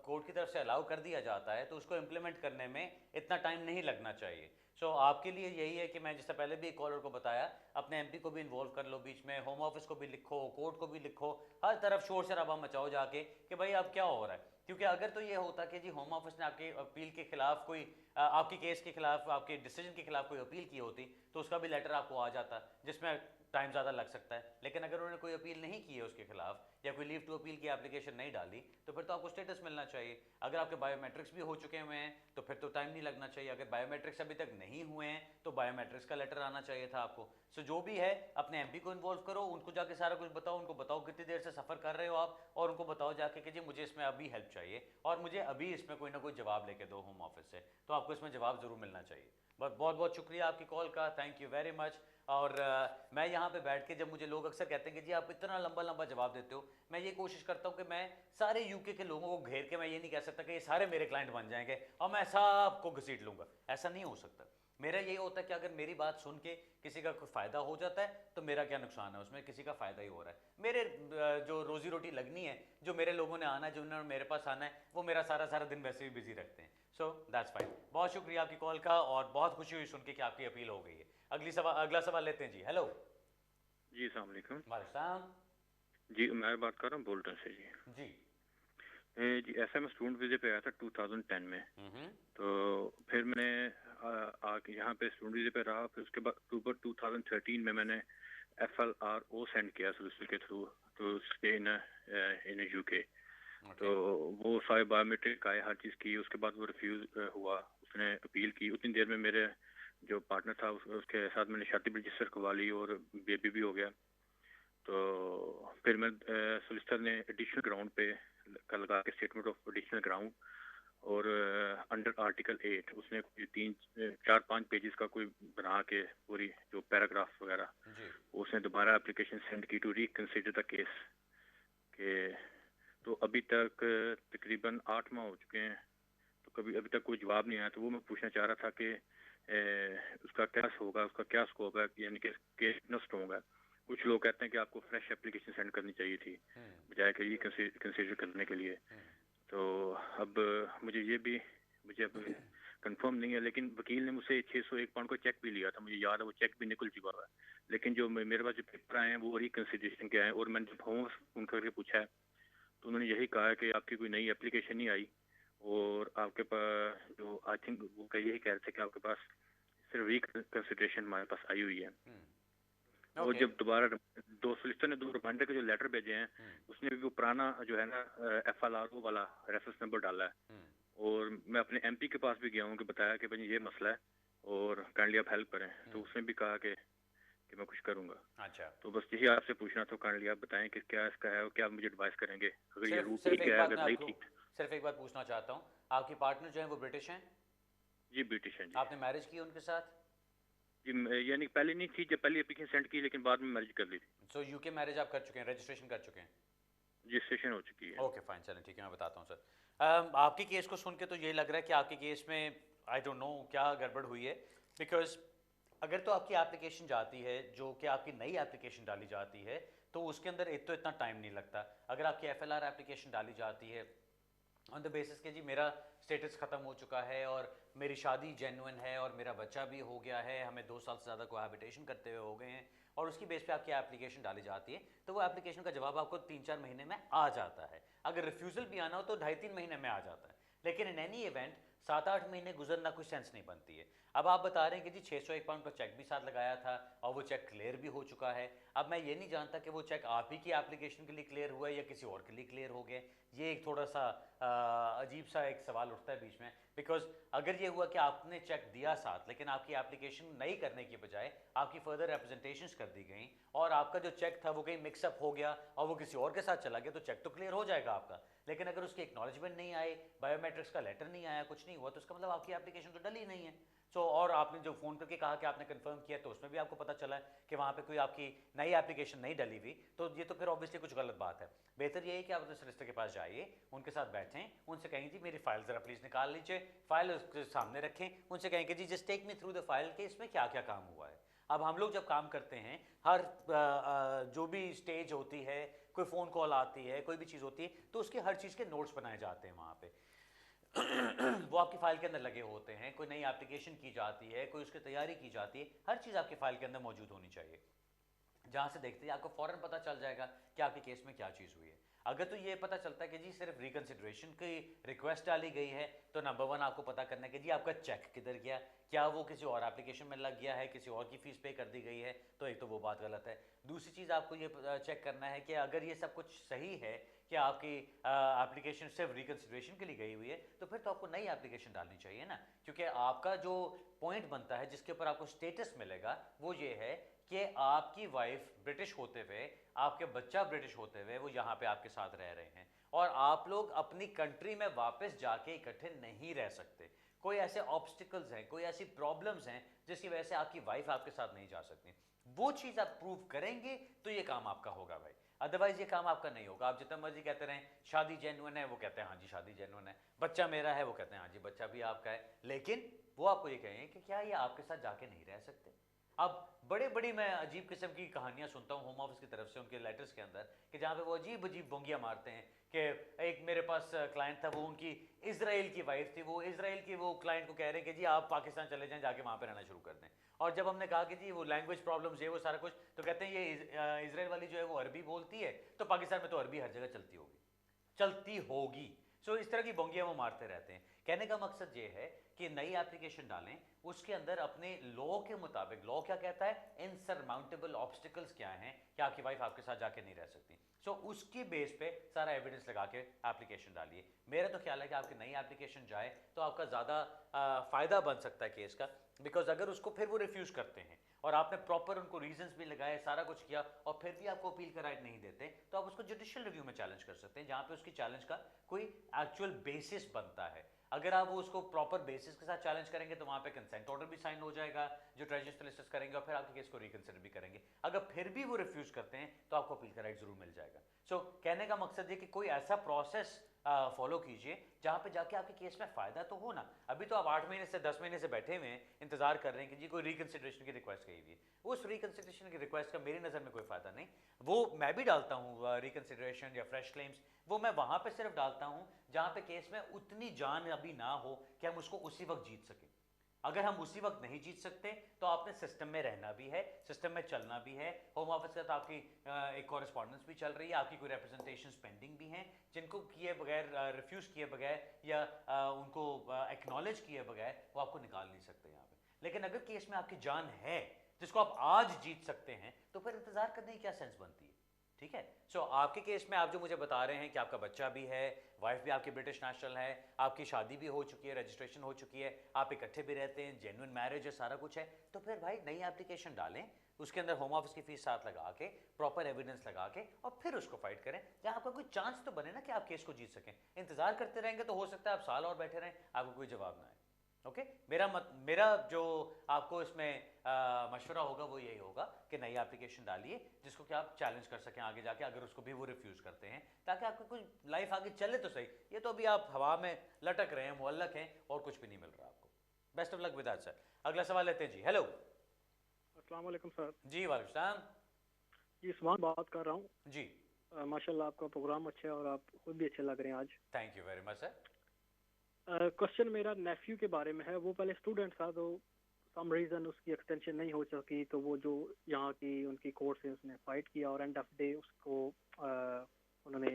कोर्ट की तरफ से अलाउ कर दिया जाता है तो उसको इम्प्लीमेंट करने में इतना टाइम नहीं लगना चाहिए। सो आपके लिए यही है कि मैं जिससे पहले भी एक कॉलर को बताया, अपने एमपी को भी इन्वॉल्व कर लो बीच में, होम ऑफिस को भी लिखो, कोर्ट को भी लिखो, हर तरफ शोर शराबा मचाओ जाके कि भाई अब क्या हो रहा है। क्योंकि अगर तो ये होता कि जी होम ऑफिस ने आपके अपील के खिलाफ कोई आपकी केस के खिलाफ, आपके डिसीजन के खिलाफ कोई अपील की होती, तो उसका भी लेटर आपको आ जाता, जिसमें टाइम ज़्यादा लग सकता है। लेकिन अगर उन्होंने कोई अपील नहीं की है उसके खिलाफ, या कोई लीव टू अपील की एप्लीकेशन नहीं डाली, तो फिर तो आपको स्टेटस मिलना चाहिए। अगर आपके बायोमेट्रिक्स भी हो चुके हुए हैं तो फिर तो टाइम नहीं लगना चाहिए। अगर बायोमेट्रिक्स अभी तक नहीं हुए हैं तो बायोमेट्रिक्स का लेटर आना चाहिए था आपको। सो जो भी है, अपने एमपी को इन्वॉल्व करो, उनको जाके सारा कुछ बताओ, उनको बताओ कितनी देर से सफ़र कर रहे हो आप, और उनको बताओ जाके कि जी मुझे इसमें अभी हेल्प चाहिए और मुझे अभी इसमें कोई ना कोई जवाब लेके दो होम ऑफिस से, तो आपको इसमें जवाब ज़रूर मिलना चाहिए। बहुत बहुत शुक्रिया आपकी कॉल का, थैंक यू वेरी मच। और मैं यहाँ पे बैठ के, जब मुझे लोग अक्सर कहते हैं कि जी आप इतना लंबा जवाब देते हो, मैं ये कोशिश करता हूँ कि मैं सारे यूके के लोगों को घेर के, मैं ये नहीं कह सकता कि ये सारे मेरे क्लाइंट बन जाएंगे और मैं सबको घसीट लूँगा, ऐसा नहीं हो सकता। मेरा ये होता है कि अगर मेरी बात सुन के किसी का कोई फ़ायदा हो जाता है तो मेरा क्या नुकसान है उसमें, किसी का फ़ायदा ही हो रहा है। मेरे जो रोज़ी रोटी लगनी है, जो मेरे लोगों ने आना है, जिन्होंने मेरे पास आना है, वो मेरा सारा दिन वैसे भी बिजी रखते हैं। So that's fine. बहुत शुक्रिया आपकी कॉल का, और बहुत खुशी हुई सुन के कि आपकी अपील हो गई है। अगला सवाल लेते हैं जी। हेलो जी, अस्सलाम वालेकुम। वालेकुम जी, मैं बात कर रहा हूँ बोल्टन से जी। जी ऐसा मैं स्टूडेंट वीज़े पे आया था 2010 में, तो फिर मैंने आके यहाँ पे स्टूडेंट वीज़े पे रहा। फिर उसके बाद अक्टूबर 2013 में मैंने FLRO सेंड किया सोलिसिटर के through to stay in UK. तो वो सारे बायोमेट्रिक आए, हर चीज़ की। उसके बाद वो रिफ्यूज़ हुआ, उसने अपील की। उतनी देर में मेरे जो पार्टनर था उसके साथ मैंने शादी भी रजिस्टर करवा ली और बेबी भी हो गया। तो फिर मैं सोलिसिटर ने एडिशनल ग्राउंड पे लगा के स्टेटमेंट ऑफ एडिशनल ग्राउंड, और अंडर आर्टिकल 8 उसने 3-4-5 पेजेस का कोई बना के पूरी जो पैराग्राफ वगैरह, उसने दोबारा एप्लीकेशन सेंड की टू रिकंसिडर द केस के। तो अभी तक तकरीबन 8 माह हो चुके हैं, तो अभी तक कोई जवाब नहीं आया। तो वो मैं पूछना चाह रहा था कि उसका क्या होगा, उसका क्या स्कोप है, यानी कि केस नष्ट होगा। कुछ लोग कहते हैं कि आपको फ्रेश एप्लीकेशन सेंड करनी चाहिए थी बजाय कि ये कंसीडर करने के लिए। तो अब मुझे अब कंफर्म नहीं है, लेकिन वकील ने मुझसे 601 पाउंड का चेक भी लिया था, मुझे याद है, वो चेक भी निकल चुका है। लेकिन जो मेरे पास जो पेपर आए हैं वो रिकंसिडरेशन के आए हैं, और मैंने जब होम फोन करके पूछा है तो उन्होंने यही कहा है कि आपकी कोई नई एप्लीकेशन नहीं आई, और आपके पास जो आई थिंक वो यही कह रहे थे कि आपके पास सिर्फ रिकंसिडरेशन हमारे पास आई हुई है। और जब दोबारा दो सोलिसिटर ने 2 रिमाइंडर के जो लेटर भेजे हैं उसने भी वो पुराना जो है ना FLRO वाला रेफरेंस नंबर डाला है, और मैं अपने MP के पास भी गया हूँ कि बताया कि भाई ये मसला है और काइंडली आप हेल्प करें, तो उसने भी कहा कि मैं कुछ करूंगा। अच्छा, तो बस यही आपसे पूछना था, काइंडली आप बताएं कि क्या इसका है और क्या आप मुझे एडवाइस करेंगे, अगर ये रूट ठीक है, अगर नहीं ठीक। सिर्फ एक बात पूछना चाहता हूँ, आपकी पार्टनर जो है वो ब्रिटिश हैं? जी ब्रिटिश हैं जी। आपने मैरिज की उनके साथ? जी यानी पहले नहीं थी, जब पहली एप्लीकेशन सेंड की लेकिन बाद में मैरिज कर ली थी। सो यूके मैरिज आप कर चुके हैं, रजिस्ट्रेशन कर चुके हैं? रजिस्ट्रेशन हो चुकी है। ओके फाइन, चलें ठीक है, मैं बताता हूँ सर। आपके केस को सुन के तो ये लग रहा है कि आपके केस में आई डोंट नो क्या गड़बड़ हुई है, बिकॉज अगर तो आपकी एप्लीकेशन जाती है, जो कि आपकी नई एप्लीकेशन डाली जाती है, तो उसके अंदर एक तो इतना टाइम नहीं लगता। अगर आपकी FLR एप्लीकेशन डाली जाती है ऑन द बेसिस के जी मेरा स्टेटस ख़त्म हो चुका है और मेरी शादी जेन्युइन है और मेरा बच्चा भी हो गया है, हमें 2 साल से ज़्यादा कोहैबिटेशन करते हुए हो गए हैं, और उसकी बेस पे आपकी एप्लीकेशन डाली जाती है, तो वो एप्लीकेशन का जवाब आपको 3-4 महीने में आ जाता है। अगर रिफ्यूज़ल भी आना हो तो 2.5-3 महीने में आ जाता है, लेकिन इन एनी इवेंट 7-8 महीने गुजरना कोई सेंस नहीं बनती है। अब आप बता रहे हैं कि जी 601 पाउंड का चेक भी साथ लगाया था और वो चेक क्लियर भी हो चुका है। अब मैं ये नहीं जानता कि वो चेक आप ही की एप्लीकेशन के लिए क्लियर हुआ है या किसी और के लिए क्लियर हो गया। ये एक थोड़ा सा अजीब सा एक सवाल उठता है बीच में, बिकॉज अगर ये हुआ कि आपने चेक दिया साथ लेकिन आपकी एप्लीकेशन नहीं करने की बजाय आपकी फर्दर रिप्रेजेंटेशंस कर दी गई और आपका जो चेक था वो कहीं मिक्सअप हो गया और वो किसी और के साथ चला गया, तो चेक तो क्लियर हो जाएगा आपका। लेकिन अगर उसकी एक्नॉलेजमेंट नहीं आए, बायोमेट्रिक्स का लेटर नहीं आया, कुछ नहीं हुआ, तो उसका मतलब आपकी एप्लीकेशन तो डली नहीं है। और आपने जो फ़ोन करके कहा कि आपने कंफर्म किया, तो उसमें भी आपको पता चला है कि वहाँ पे कोई आपकी नई एप्लीकेशन नहीं डली हुई, तो ये तो फिर ऑब्वियसली कुछ गलत बात है। बेहतर ये है कि आप अपने सॉलिसिटर के पास जाइए, उनके साथ बैठें, उनसे कहें जी मेरी फाइल ज़रा प्लीज़ निकाल लीजिए, फाइल उसके सामने रखें, उनसे कहें कि जी just take me through the file कि इसमें क्या क्या काम हुआ है। अब हम लोग जब काम करते हैं, हर जो भी स्टेज होती है, कोई फ़ोन कॉल आती है, कोई भी चीज़ होती है, तो उसके हर चीज़ के नोट्स बनाए जाते हैं वहाँ पे वो आपकी फाइल के अंदर लगे होते हैं। कोई नई एप्लीकेशन की जाती है, कोई उसकी तैयारी की जाती है, हर चीज़ आपकी फाइल के अंदर मौजूद होनी चाहिए, जहाँ से देखते हैं आपको फ़ौरन पता चल जाएगा कि आपके केस में क्या चीज़ हुई है। अगर तो ये पता चलता है कि जी सिर्फ रिकंसिडरेशन की रिक्वेस्ट डाली गई है, तो नंबर 1 आपको पता करना है कि जी आपका चेक किधर गया, क्या वो किसी और एप्लीकेशन में लग गया है, किसी और की फ़ीस पे कर दी गई है, तो एक तो वो बात गलत है। दूसरी चीज़ आपको ये चेक करना है कि अगर ये सब कुछ सही है कि आपकी एप्लीकेशन सिर्फ रिकंसिडरेशन के लिए गई हुई है, तो फिर तो आपको नई एप्लीकेशन डालनी चाहिए ना, क्योंकि आपका जो पॉइंट बनता है जिसके ऊपर आपको स्टेटस मिलेगा वो ये है कि आपकी वाइफ ब्रिटिश होते हुए, आपके बच्चा ब्रिटिश होते हुए वो यहाँ पे आपके साथ रह रहे हैं और आप लोग अपनी कंट्री में वापस जाके इकट्ठे नहीं रह सकते। कोई ऐसे ऑब्स्टिकल्स हैं, कोई ऐसी प्रॉब्लम्स हैं जिसकी वजह से आपकी वाइफ आपके साथ नहीं जा सकती। वो चीज़ आप प्रूव करेंगे तो ये काम आपका होगा भाई, अदरवाइज ये काम आपका नहीं होगा। आप जितना मर्जी कहते रहें शादी जेन्युइन है, वो कहते हैं हाँ जी शादी जेन्युइन है, बच्चा मेरा है, वो कहते हैं हाँ जी बच्चा भी आपका है, लेकिन वो आपको ये कहें कि क्या ये आपके साथ जाके नहीं रह सकते। अब बड़ी मैं अजीब किस्म की कहानियां सुनता हूँ होम ऑफिस की तरफ से उनके लेटर्स के अंदर, कि जहाँ पे वो अजीब अजीब बोंगियाँ मारते हैं कि एक मेरे पास क्लाइंट था, वो उनकी इजराइल की वाइफ थी, वो इजराइल की वो क्लाइंट को कह रहे हैं कि जी आप पाकिस्तान चले जाएं, जाके वहाँ पे रहना शुरू कर दें। और जब हमने कहा कि जी वो लैंग्वेज प्रॉब्लम्स है वो सारा कुछ, तो कहते हैं ये इजराइल वाली जो है वो अरबी बोलती है, तो पाकिस्तान में तो अरबी हर जगह चलती होगी। सो इस तरह की बोंगियाँ वो मारते रहते हैं। कहने का मकसद ये है कि नई एप्लीकेशन डालें, उसके अंदर अपने लॉ के मुताबिक, लॉ क्या कहता है, इनसरमाउंटेबल ऑब्स्टिकल्स क्या हैं कि आपकी वाइफ आपके साथ जाके नहीं रह सकती। सो उसकी बेस पे सारा एविडेंस लगा के एप्लीकेशन डालिए। मेरा तो ख्याल है कि आपकी नई एप्लीकेशन जाए तो आपका ज़्यादा फ़ायदा बन सकता है केस का, बिकॉज अगर उसको फिर वो रिफ्यूज़ करते हैं और आपने प्रॉपर उनको रीजंस भी लगाए, सारा कुछ किया, और फिर भी आपको अपील का राइट नहीं देते, तो आप उसको जुडिशियल रिव्यू में चैलेंज कर सकते हैं, जहाँ पे उसकी चैलेंज का कोई एक्चुअल बेसिस बनता है। अगर आप वो उसको प्रॉपर बेसिस के साथ चैलेंज करेंगे तो वहाँ पे कंसेंट ऑर्डर भी साइन हो जाएगा जो ट्रेजरी सॉलिसिटर्स करेंगे, और फिर आपके केस को रिकंसिडर भी करेंगे। अगर फिर भी वो रिफ्यूज़ करते हैं तो आपको अपील का राइट ज़रूर मिल जाएगा। सो कहने का मकसद ये कि कोई ऐसा प्रोसेस फॉलो कीजिए जहाँ पे जाके आपके केस में फ़ायदा तो हो ना। अभी तो आप 8 महीने से 10 महीने से बैठे हुए हैं, इंतजार कर रहे हैं कि जी कोई रिकंसिडरेशन की रिक्वेस्ट गई हुई है। उस रिकंसिडरेशन की रिक्वेस्ट का मेरी नज़र में कोई फ़ायदा नहीं। वो मैं भी डालता हूँ रिकंसिडरेशन या फ्रेश क्लेम्स, वो मैं वहाँ पे सिर्फ डालता हूँ जहाँ पे केस में उतनी जान अब कामयाबी ना हो कि हम उसको उसी वक्त जीत सकें। अगर हम उसी वक्त नहीं जीत सकते तो आपने सिस्टम में रहना भी है, सिस्टम में चलना भी है। होम ऑफिस के साथ आपकी एक कॉरेस्पॉन्डेंस भी चल रही है, आपकी कोई रिप्रेजेंटेशन पेंडिंग भी हैं जिनको किए बगैर, रिफ्यूज़ किए बगैर या उनको एक्नॉलेज किए बगैर वो आपको निकाल नहीं सकते यहाँ पे। लेकिन अगर केस में आपकी जान है जिसको आप आज जीत सकते हैं तो फिर इंतज़ार करने की क्या सेंस बनती है? ठीक है। सो आपके केस में आप जो मुझे बता रहे हैं कि आपका बच्चा भी है, वाइफ भी आपकी ब्रिटिश नेशनल है, आपकी शादी भी हो चुकी है, रजिस्ट्रेशन हो चुकी है, आप इकट्ठे भी रहते हैं, जेन्युइन मैरिज है, सारा कुछ है, तो फिर भाई नई एप्लीकेशन डालें, उसके अंदर होम ऑफिस की फीस साथ लगा के, प्रॉपर एविडेंस लगा के, और फिर उसको फाइट करें जहाँ आपका कोई चांस तो बने ना कि आप केस को जीत सकें। इंतजार करते रहेंगे तो हो सकता है आप साल और बैठे रहें, आपको कोई जवाब ना आए। ओके मेरा जो आपको इसमें मशवरा होगा वो यही होगा कि नई एप्लीकेशन डालिए जिसको कि आप चैलेंज कर सकें आगे जाके, अगर उसको भी वो रिफ्यूज़ करते हैं, ताकि आपकी कोई लाइफ आगे चले तो सही। ये तो अभी आप हवा में लटक रहे हैं, मुअल्लक हैं और कुछ भी नहीं मिल रहा आपको। Best of luck with that sir. अगला सवाल लेते हैं जी। हेलो, अस्सलाम वालेकुम सर। जी वालेकुम सलाम। जी उस्मान बात कर रहा हूँ जी। माशाल्लाह आपका प्रोग्राम अच्छा है और आप खुद भी अच्छे लग रहे हैं आज। Thank you very much sir. Question मेरा नेफ्यू के बारे में है। वो पहले स्टूडेंट था तो सम रीज़न उसकी एक्सटेंशन नहीं हो सकी, तो वो जो यहाँ की उनकी कोर्ट से उसने फाइट किया और एंड ऑफ डे उसको उन्होंने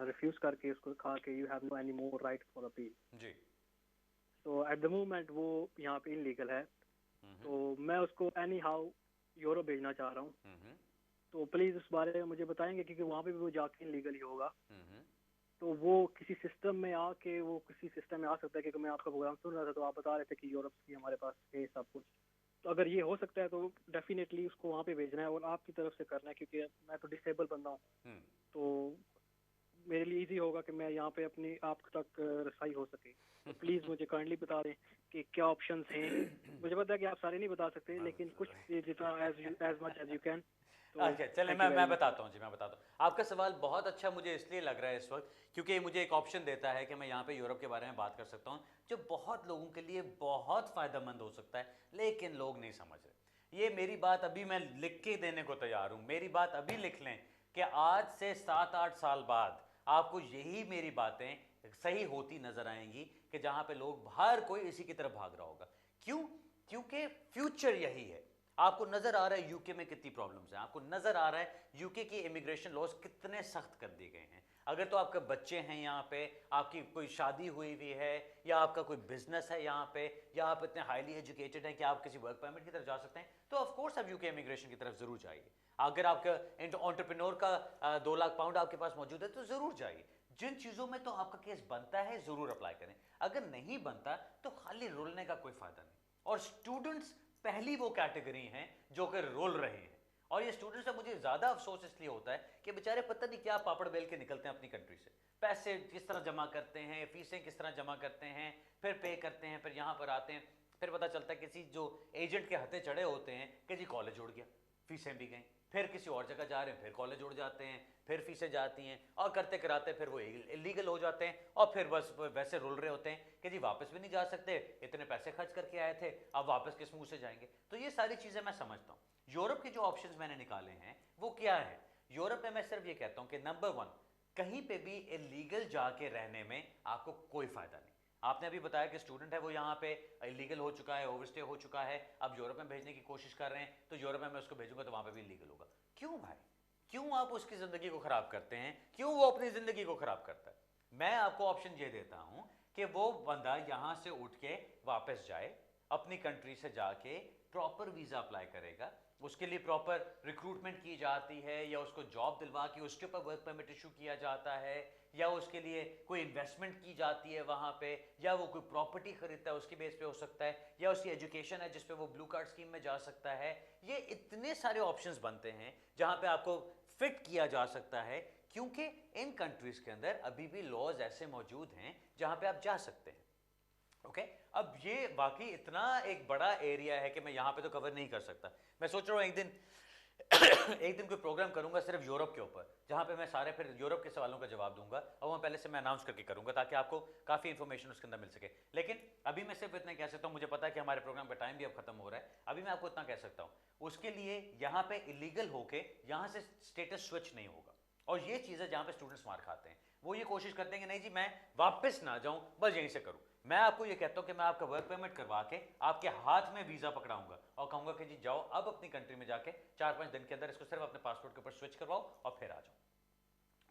रिफ्यूज करके उसको कहा कि you have no any more right for appeal. जी। तो एट द मोमेंट वो यहाँ पे इनलीगल है, तो मैं उसको एनी हाउ यूरोप भेजना चाह रहा हूँ। तो प्लीज उस बारे में मुझे बताएंगे, क्योंकि वहाँ पे भी वो जाके इनलीगल ही होगा। तो वो किसी सिस्टम में आके, वो किसी सिस्टम में आ सकता है, क्योंकि मैं आपका प्रोग्राम सुन रहा था तो आप बता रहे थे कि यूरोप की हमारे पास है सब कुछ। तो अगर ये हो सकता है तो डेफिनेटली उसको वहाँ पे भेजना है और आपकी तरफ से करना है, क्योंकि मैं तो डिसेबल बंदा हूँ, तो मेरे लिए इजी होगा कि मैं यहाँ पे अपनी आप तक रसाई हो सके। तो प्लीज़ मुझे काइंडली बता दें कि क्या ऑप्शंस हैं। मुझे पता है कि आप सारे नहीं बता सकते, लेकिन कुछ जितना as much as you can. अच्छा चले, मैं बताता हूँ जी, मैं बताता हूँ। आपका सवाल बहुत अच्छा मुझे इसलिए लग रहा है इस वक्त क्योंकि मुझे एक ऑप्शन देता है कि मैं यहाँ पे यूरोप के बारे में बात कर सकता हूँ, जो बहुत लोगों के लिए बहुत फ़ायदेमंद हो सकता है, लेकिन लोग नहीं समझ रहे। ये मेरी बात अभी मैं लिख के देने को तैयार हूँ। मेरी बात अभी लिख लें कि आज से 7-8 साल बाद आपको यही मेरी बातें सही होती नज़र आएंगी कि जहाँ पे लोग हर कोई इसी की तरफ भाग रहा होगा। क्यों? क्योंकि फ्यूचर यही है। आपको नजर आ रहा है यूके में कितनी प्रॉब्लम्स हैं, आपको नजर आ रहा है यूके की इमिग्रेशन लॉज कितने सख्त कर दिए गए हैं। अगर तो आपके बच्चे हैं यहाँ पे, आपकी कोई शादी हुई हुई है, या आपका कोई बिजनेस है यहाँ पे, या आप इतने हाईली एजुकेटेड हैं कि आप किसी वर्क परमिट की तरफ जा सकते हैं, तो ऑफ कोर्स आप यूके इमिग्रेशन की तरफ जरूर जाइए। अगर आपका एंटरप्रेन्योर का 2 लाख पाउंड आपके पास मौजूद है तो जरूर जाइए। जिन चीज़ों में तो आपका केस बनता है ज़रूर अप्लाई करें, अगर नहीं बनता तो खाली रोलने का कोई फ़ायदा नहीं। और स्टूडेंट्स पहली वो कैटेगरी हैं जो कि रोल रहे हैं, और ये स्टूडेंट्स से मुझे ज़्यादा अफसोस इसलिए होता है कि बेचारे पता नहीं क्या पापड़ बेल के निकलते हैं अपनी कंट्री से, पैसे किस तरह जमा करते हैं, फीसें किस तरह जमा करते हैं, फिर पे करते हैं, फिर यहाँ पर आते हैं, फिर पता चलता है किसी जो एजेंट के हथे चढ़े होते हैं कि जी कॉलेज उड़ गया, फीसें भी गई, फिर किसी और जगह जा रहे हैं, फिर कॉलेज उड़ जाते हैं, फिर फीसें जाती हैं, और करते कराते फिर वो इलीगल हो जाते हैं, और फिर बस वैसे रुल रहे होते हैं कि जी वापस भी नहीं जा सकते, इतने पैसे खर्च करके आए थे, अब वापस किस मुंह से जाएंगे। तो ये सारी चीज़ें मैं समझता हूँ। यूरोप के जो ऑप्शंस मैंने निकाले हैं वो क्या है? यूरोप में मैं सिर्फ ये कहता हूँ कि नंबर 1, कहीं पे भी इलीगल जाके रहने में आपको कोई फ़ायदा नहीं। आपने अभी बताया कि स्टूडेंट है वो यहाँ पे इलीगल हो चुका है, ओवरस्टे हो चुका है, अब यूरोप में भेजने की कोशिश कर रहे हैं, तो यूरोप में मैं उसको भेजूंगा तो वहाँ पे भी इलीगल होगा। क्यों भाई? क्यों आप उसकी ज़िंदगी को ख़राब करते हैं? क्यों वो अपनी ज़िंदगी को ख़राब करता है? मैं आपको ऑप्शन ये देता हूँ कि वो बंदा यहाँ से उठ के वापस जाए, अपनी कंट्री से जाके प्रॉपर वीज़ा अप्लाई करेगा, उसके लिए प्रॉपर रिक्रूटमेंट की जाती है, या उसको जॉब दिलवा के उसके ऊपर वर्क परमिट इशू किया जाता है, या उसके लिए कोई इन्वेस्टमेंट की जाती है वहाँ पे, या वो कोई प्रॉपर्टी खरीदता है उसकी बेस पे हो सकता है, या उसकी एजुकेशन है जिस पे वो ब्लू कार्ड स्कीम में जा सकता है। ये इतने सारे ऑप्शंस बनते हैं जहाँ पे आपको फिट किया जा सकता है, क्योंकि इन कंट्रीज के अंदर अभी भी लॉज ऐसे मौजूद हैं जहाँ पे आप जा सकते हैं। ओके अब ये वाकई इतना एक बड़ा एरिया है कि मैं यहाँ पे तो कवर नहीं कर सकता। मैं सोच रहा हूँ एक दिन कोई प्रोग्राम करूंगा सिर्फ यूरोप के ऊपर, जहाँ पे मैं सारे फिर यूरोप के सवालों का जवाब दूंगा, और मैं पहले से मैं अनाउंस करके करूंगा ताकि आपको काफ़ी इंफॉर्मेशन उसके अंदर मिल सके। लेकिन अभी मैं सिर्फ इतना कह सकता हूँ, मुझे पता है कि हमारे प्रोग्राम का टाइम भी अब खत्म हो रहा है, अभी मैं आपको इतना कह सकता हूँ, उसके लिए यहाँ पे इलीगल होके यहाँ से स्टेटस स्विच नहीं होगा। और ये चीज़ है जहाँ पे स्टूडेंट्स मार खाते हैं। वो ये कोशिश करते हैं कि नहीं जी मैं वापस ना जाऊँ, बस यहीं से करूँ। मैं आपको ये कहता हूँ कि मैं आपका वर्क परमिट करवा के आपके हाथ में वीज़ा पकड़ाऊंगा और कहूँगा कि जी जाओ अब अपनी कंट्री में जाके 4-5 दिन के अंदर इसको सिर्फ अपने पासपोर्ट के ऊपर स्विच करवाओ और फिर आ जाओ।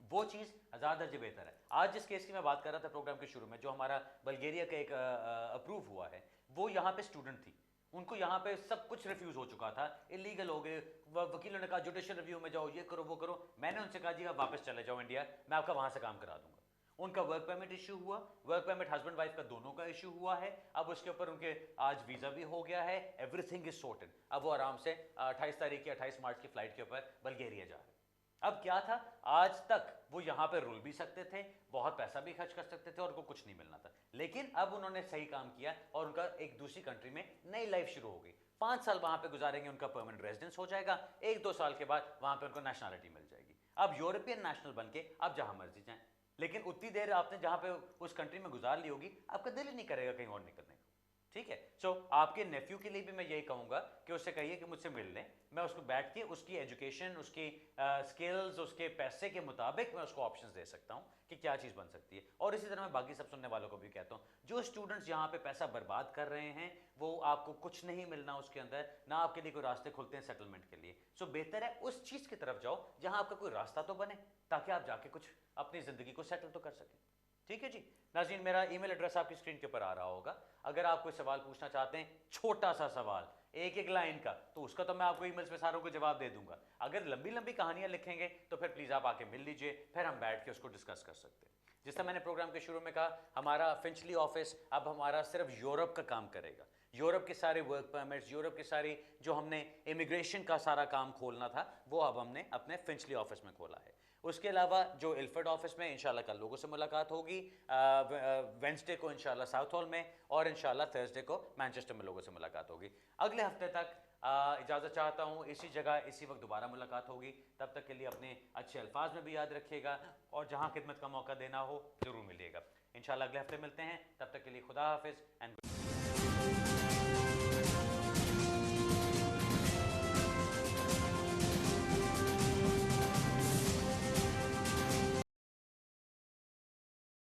वो चीज़ हज़ार दर्जे बेहतर है। आज जिस केस की मैं बात कर रहा था प्रोग्राम के शुरू में, जो हमारा बल्गेरिया का एक अप्रूव हुआ है, वो यहाँ पे स्टूडेंट थी, उनको यहाँ पे सब कुछ रिफ्यूज़ हो चुका था, इलीगल हो गए। वकीलों ने कहा जुडिशियल रिव्यू में जाओ, ये करो वो करो। मैंने उनसे कहा जी आप वापस चले जाओ इंडिया, मैं आपका वहाँ से काम करा दूंगा। उनका वर्क परमिट इशू हुआ, वर्क परमिट हस्बैंड वाइफ का दोनों का इशू हुआ है। अब उसके ऊपर उनके आज वीज़ा भी हो गया है, एवरीथिंग इज सॉर्टेड। अब वो आराम से 28 तारीख की 28 मार्च की फ्लाइट के ऊपर बल्गेरिया जा रहे हैं। अब क्या था, आज तक वो यहाँ पे रुल भी सकते थे, बहुत पैसा भी खर्च कर सकते थे और उनको कुछ नहीं मिलना था, लेकिन अब उन्होंने सही काम किया और उनका एक दूसरी कंट्री में नई लाइफ शुरू हो गई। 5 साल वहाँ पे गुजारेंगे, उनका परमानेंट रेजिडेंस हो जाएगा। 1-2 साल के बाद वहाँ पे उनको नेशनलिटी मिल जाएगी। अब यूरोपियन नेशनल बन के आप जहाँ मर्जी जाएं, लेकिन उतनी देर आपने जहाँ पे उस कंट्री में गुजार ली होगी, आपका दिल ही नहीं करेगा कहीं और निकलने को। ठीक है। सो आपके नेफ्यू के लिए भी मैं यही कहूँगा कि उससे कहिए कि मुझसे मिल लें, मैं उसको बैठ के उसकी एजुकेशन, उसकी स्किल्स, उसके पैसे के मुताबिक मैं उसको ऑप्शंस दे सकता हूँ कि क्या चीज़ बन सकती है। और इसी तरह मैं बाकी सब सुनने वालों को भी कहता हूँ, जो स्टूडेंट्स यहाँ पे पैसा बर्बाद कर रहे हैं, वो आपको कुछ नहीं मिलना उसके अंदर, ना आपके लिए कोई रास्ते खुलते हैं सेटलमेंट के लिए। सो बेहतर है उस चीज़ की तरफ जाओ जहाँ आपका कोई रास्ता तो बने, ताकि आप जाके कुछ अपनी ज़िंदगी को सेटल तो कर सकें। ठीक है जी नाज़रीन, मेरा ईमेल एड्रेस आपकी स्क्रीन के ऊपर आ रहा होगा। अगर आप कोई सवाल पूछना चाहते हैं, छोटा सा सवाल, एक लाइन का, तो उसका तो मैं आपको ईमेल्स में सारों को जवाब दे दूंगा। अगर लंबी लंबी कहानियां लिखेंगे तो फिर प्लीज़ आप आके मिल लीजिए, फिर हम बैठ के उसको डिस्कस कर सकते हैं। जिस तरह मैंने प्रोग्राम के शुरू में कहा, हमारा फिंचली ऑफिस अब हमारा सिर्फ यूरोप का काम करेगा। यूरोप के सारे वर्क परमिट्स, यूरोप के सारी जो हमने इमिग्रेशन का सारा काम खोलना था, वो अब हमने अपने फिंचली ऑफिस में खोला है। उसके अलावा जो इल्फर्ड ऑफिस में इंशाल्लाह कल लोगों से मुलाकात होगी, वेंसडे को इंशाल्लाह साउथ हॉल में, और इंशाल्लाह थर्सडे को मैनचेस्टर में लोगों से मुलाकात होगी। अगले हफ्ते तक इजाज़त चाहता हूँ, इसी जगह इसी वक्त दोबारा मुलाकात होगी। तब तक के लिए अपने अच्छे अल्फाज में भी याद रखिएगा, और जहाँ खिदमत का मौका देना हो ज़रूर मिलिएगा। इंशाल्लाह अगले हफ्ते मिलते हैं, तब तक के लिए खुदा हाफिज़ एंड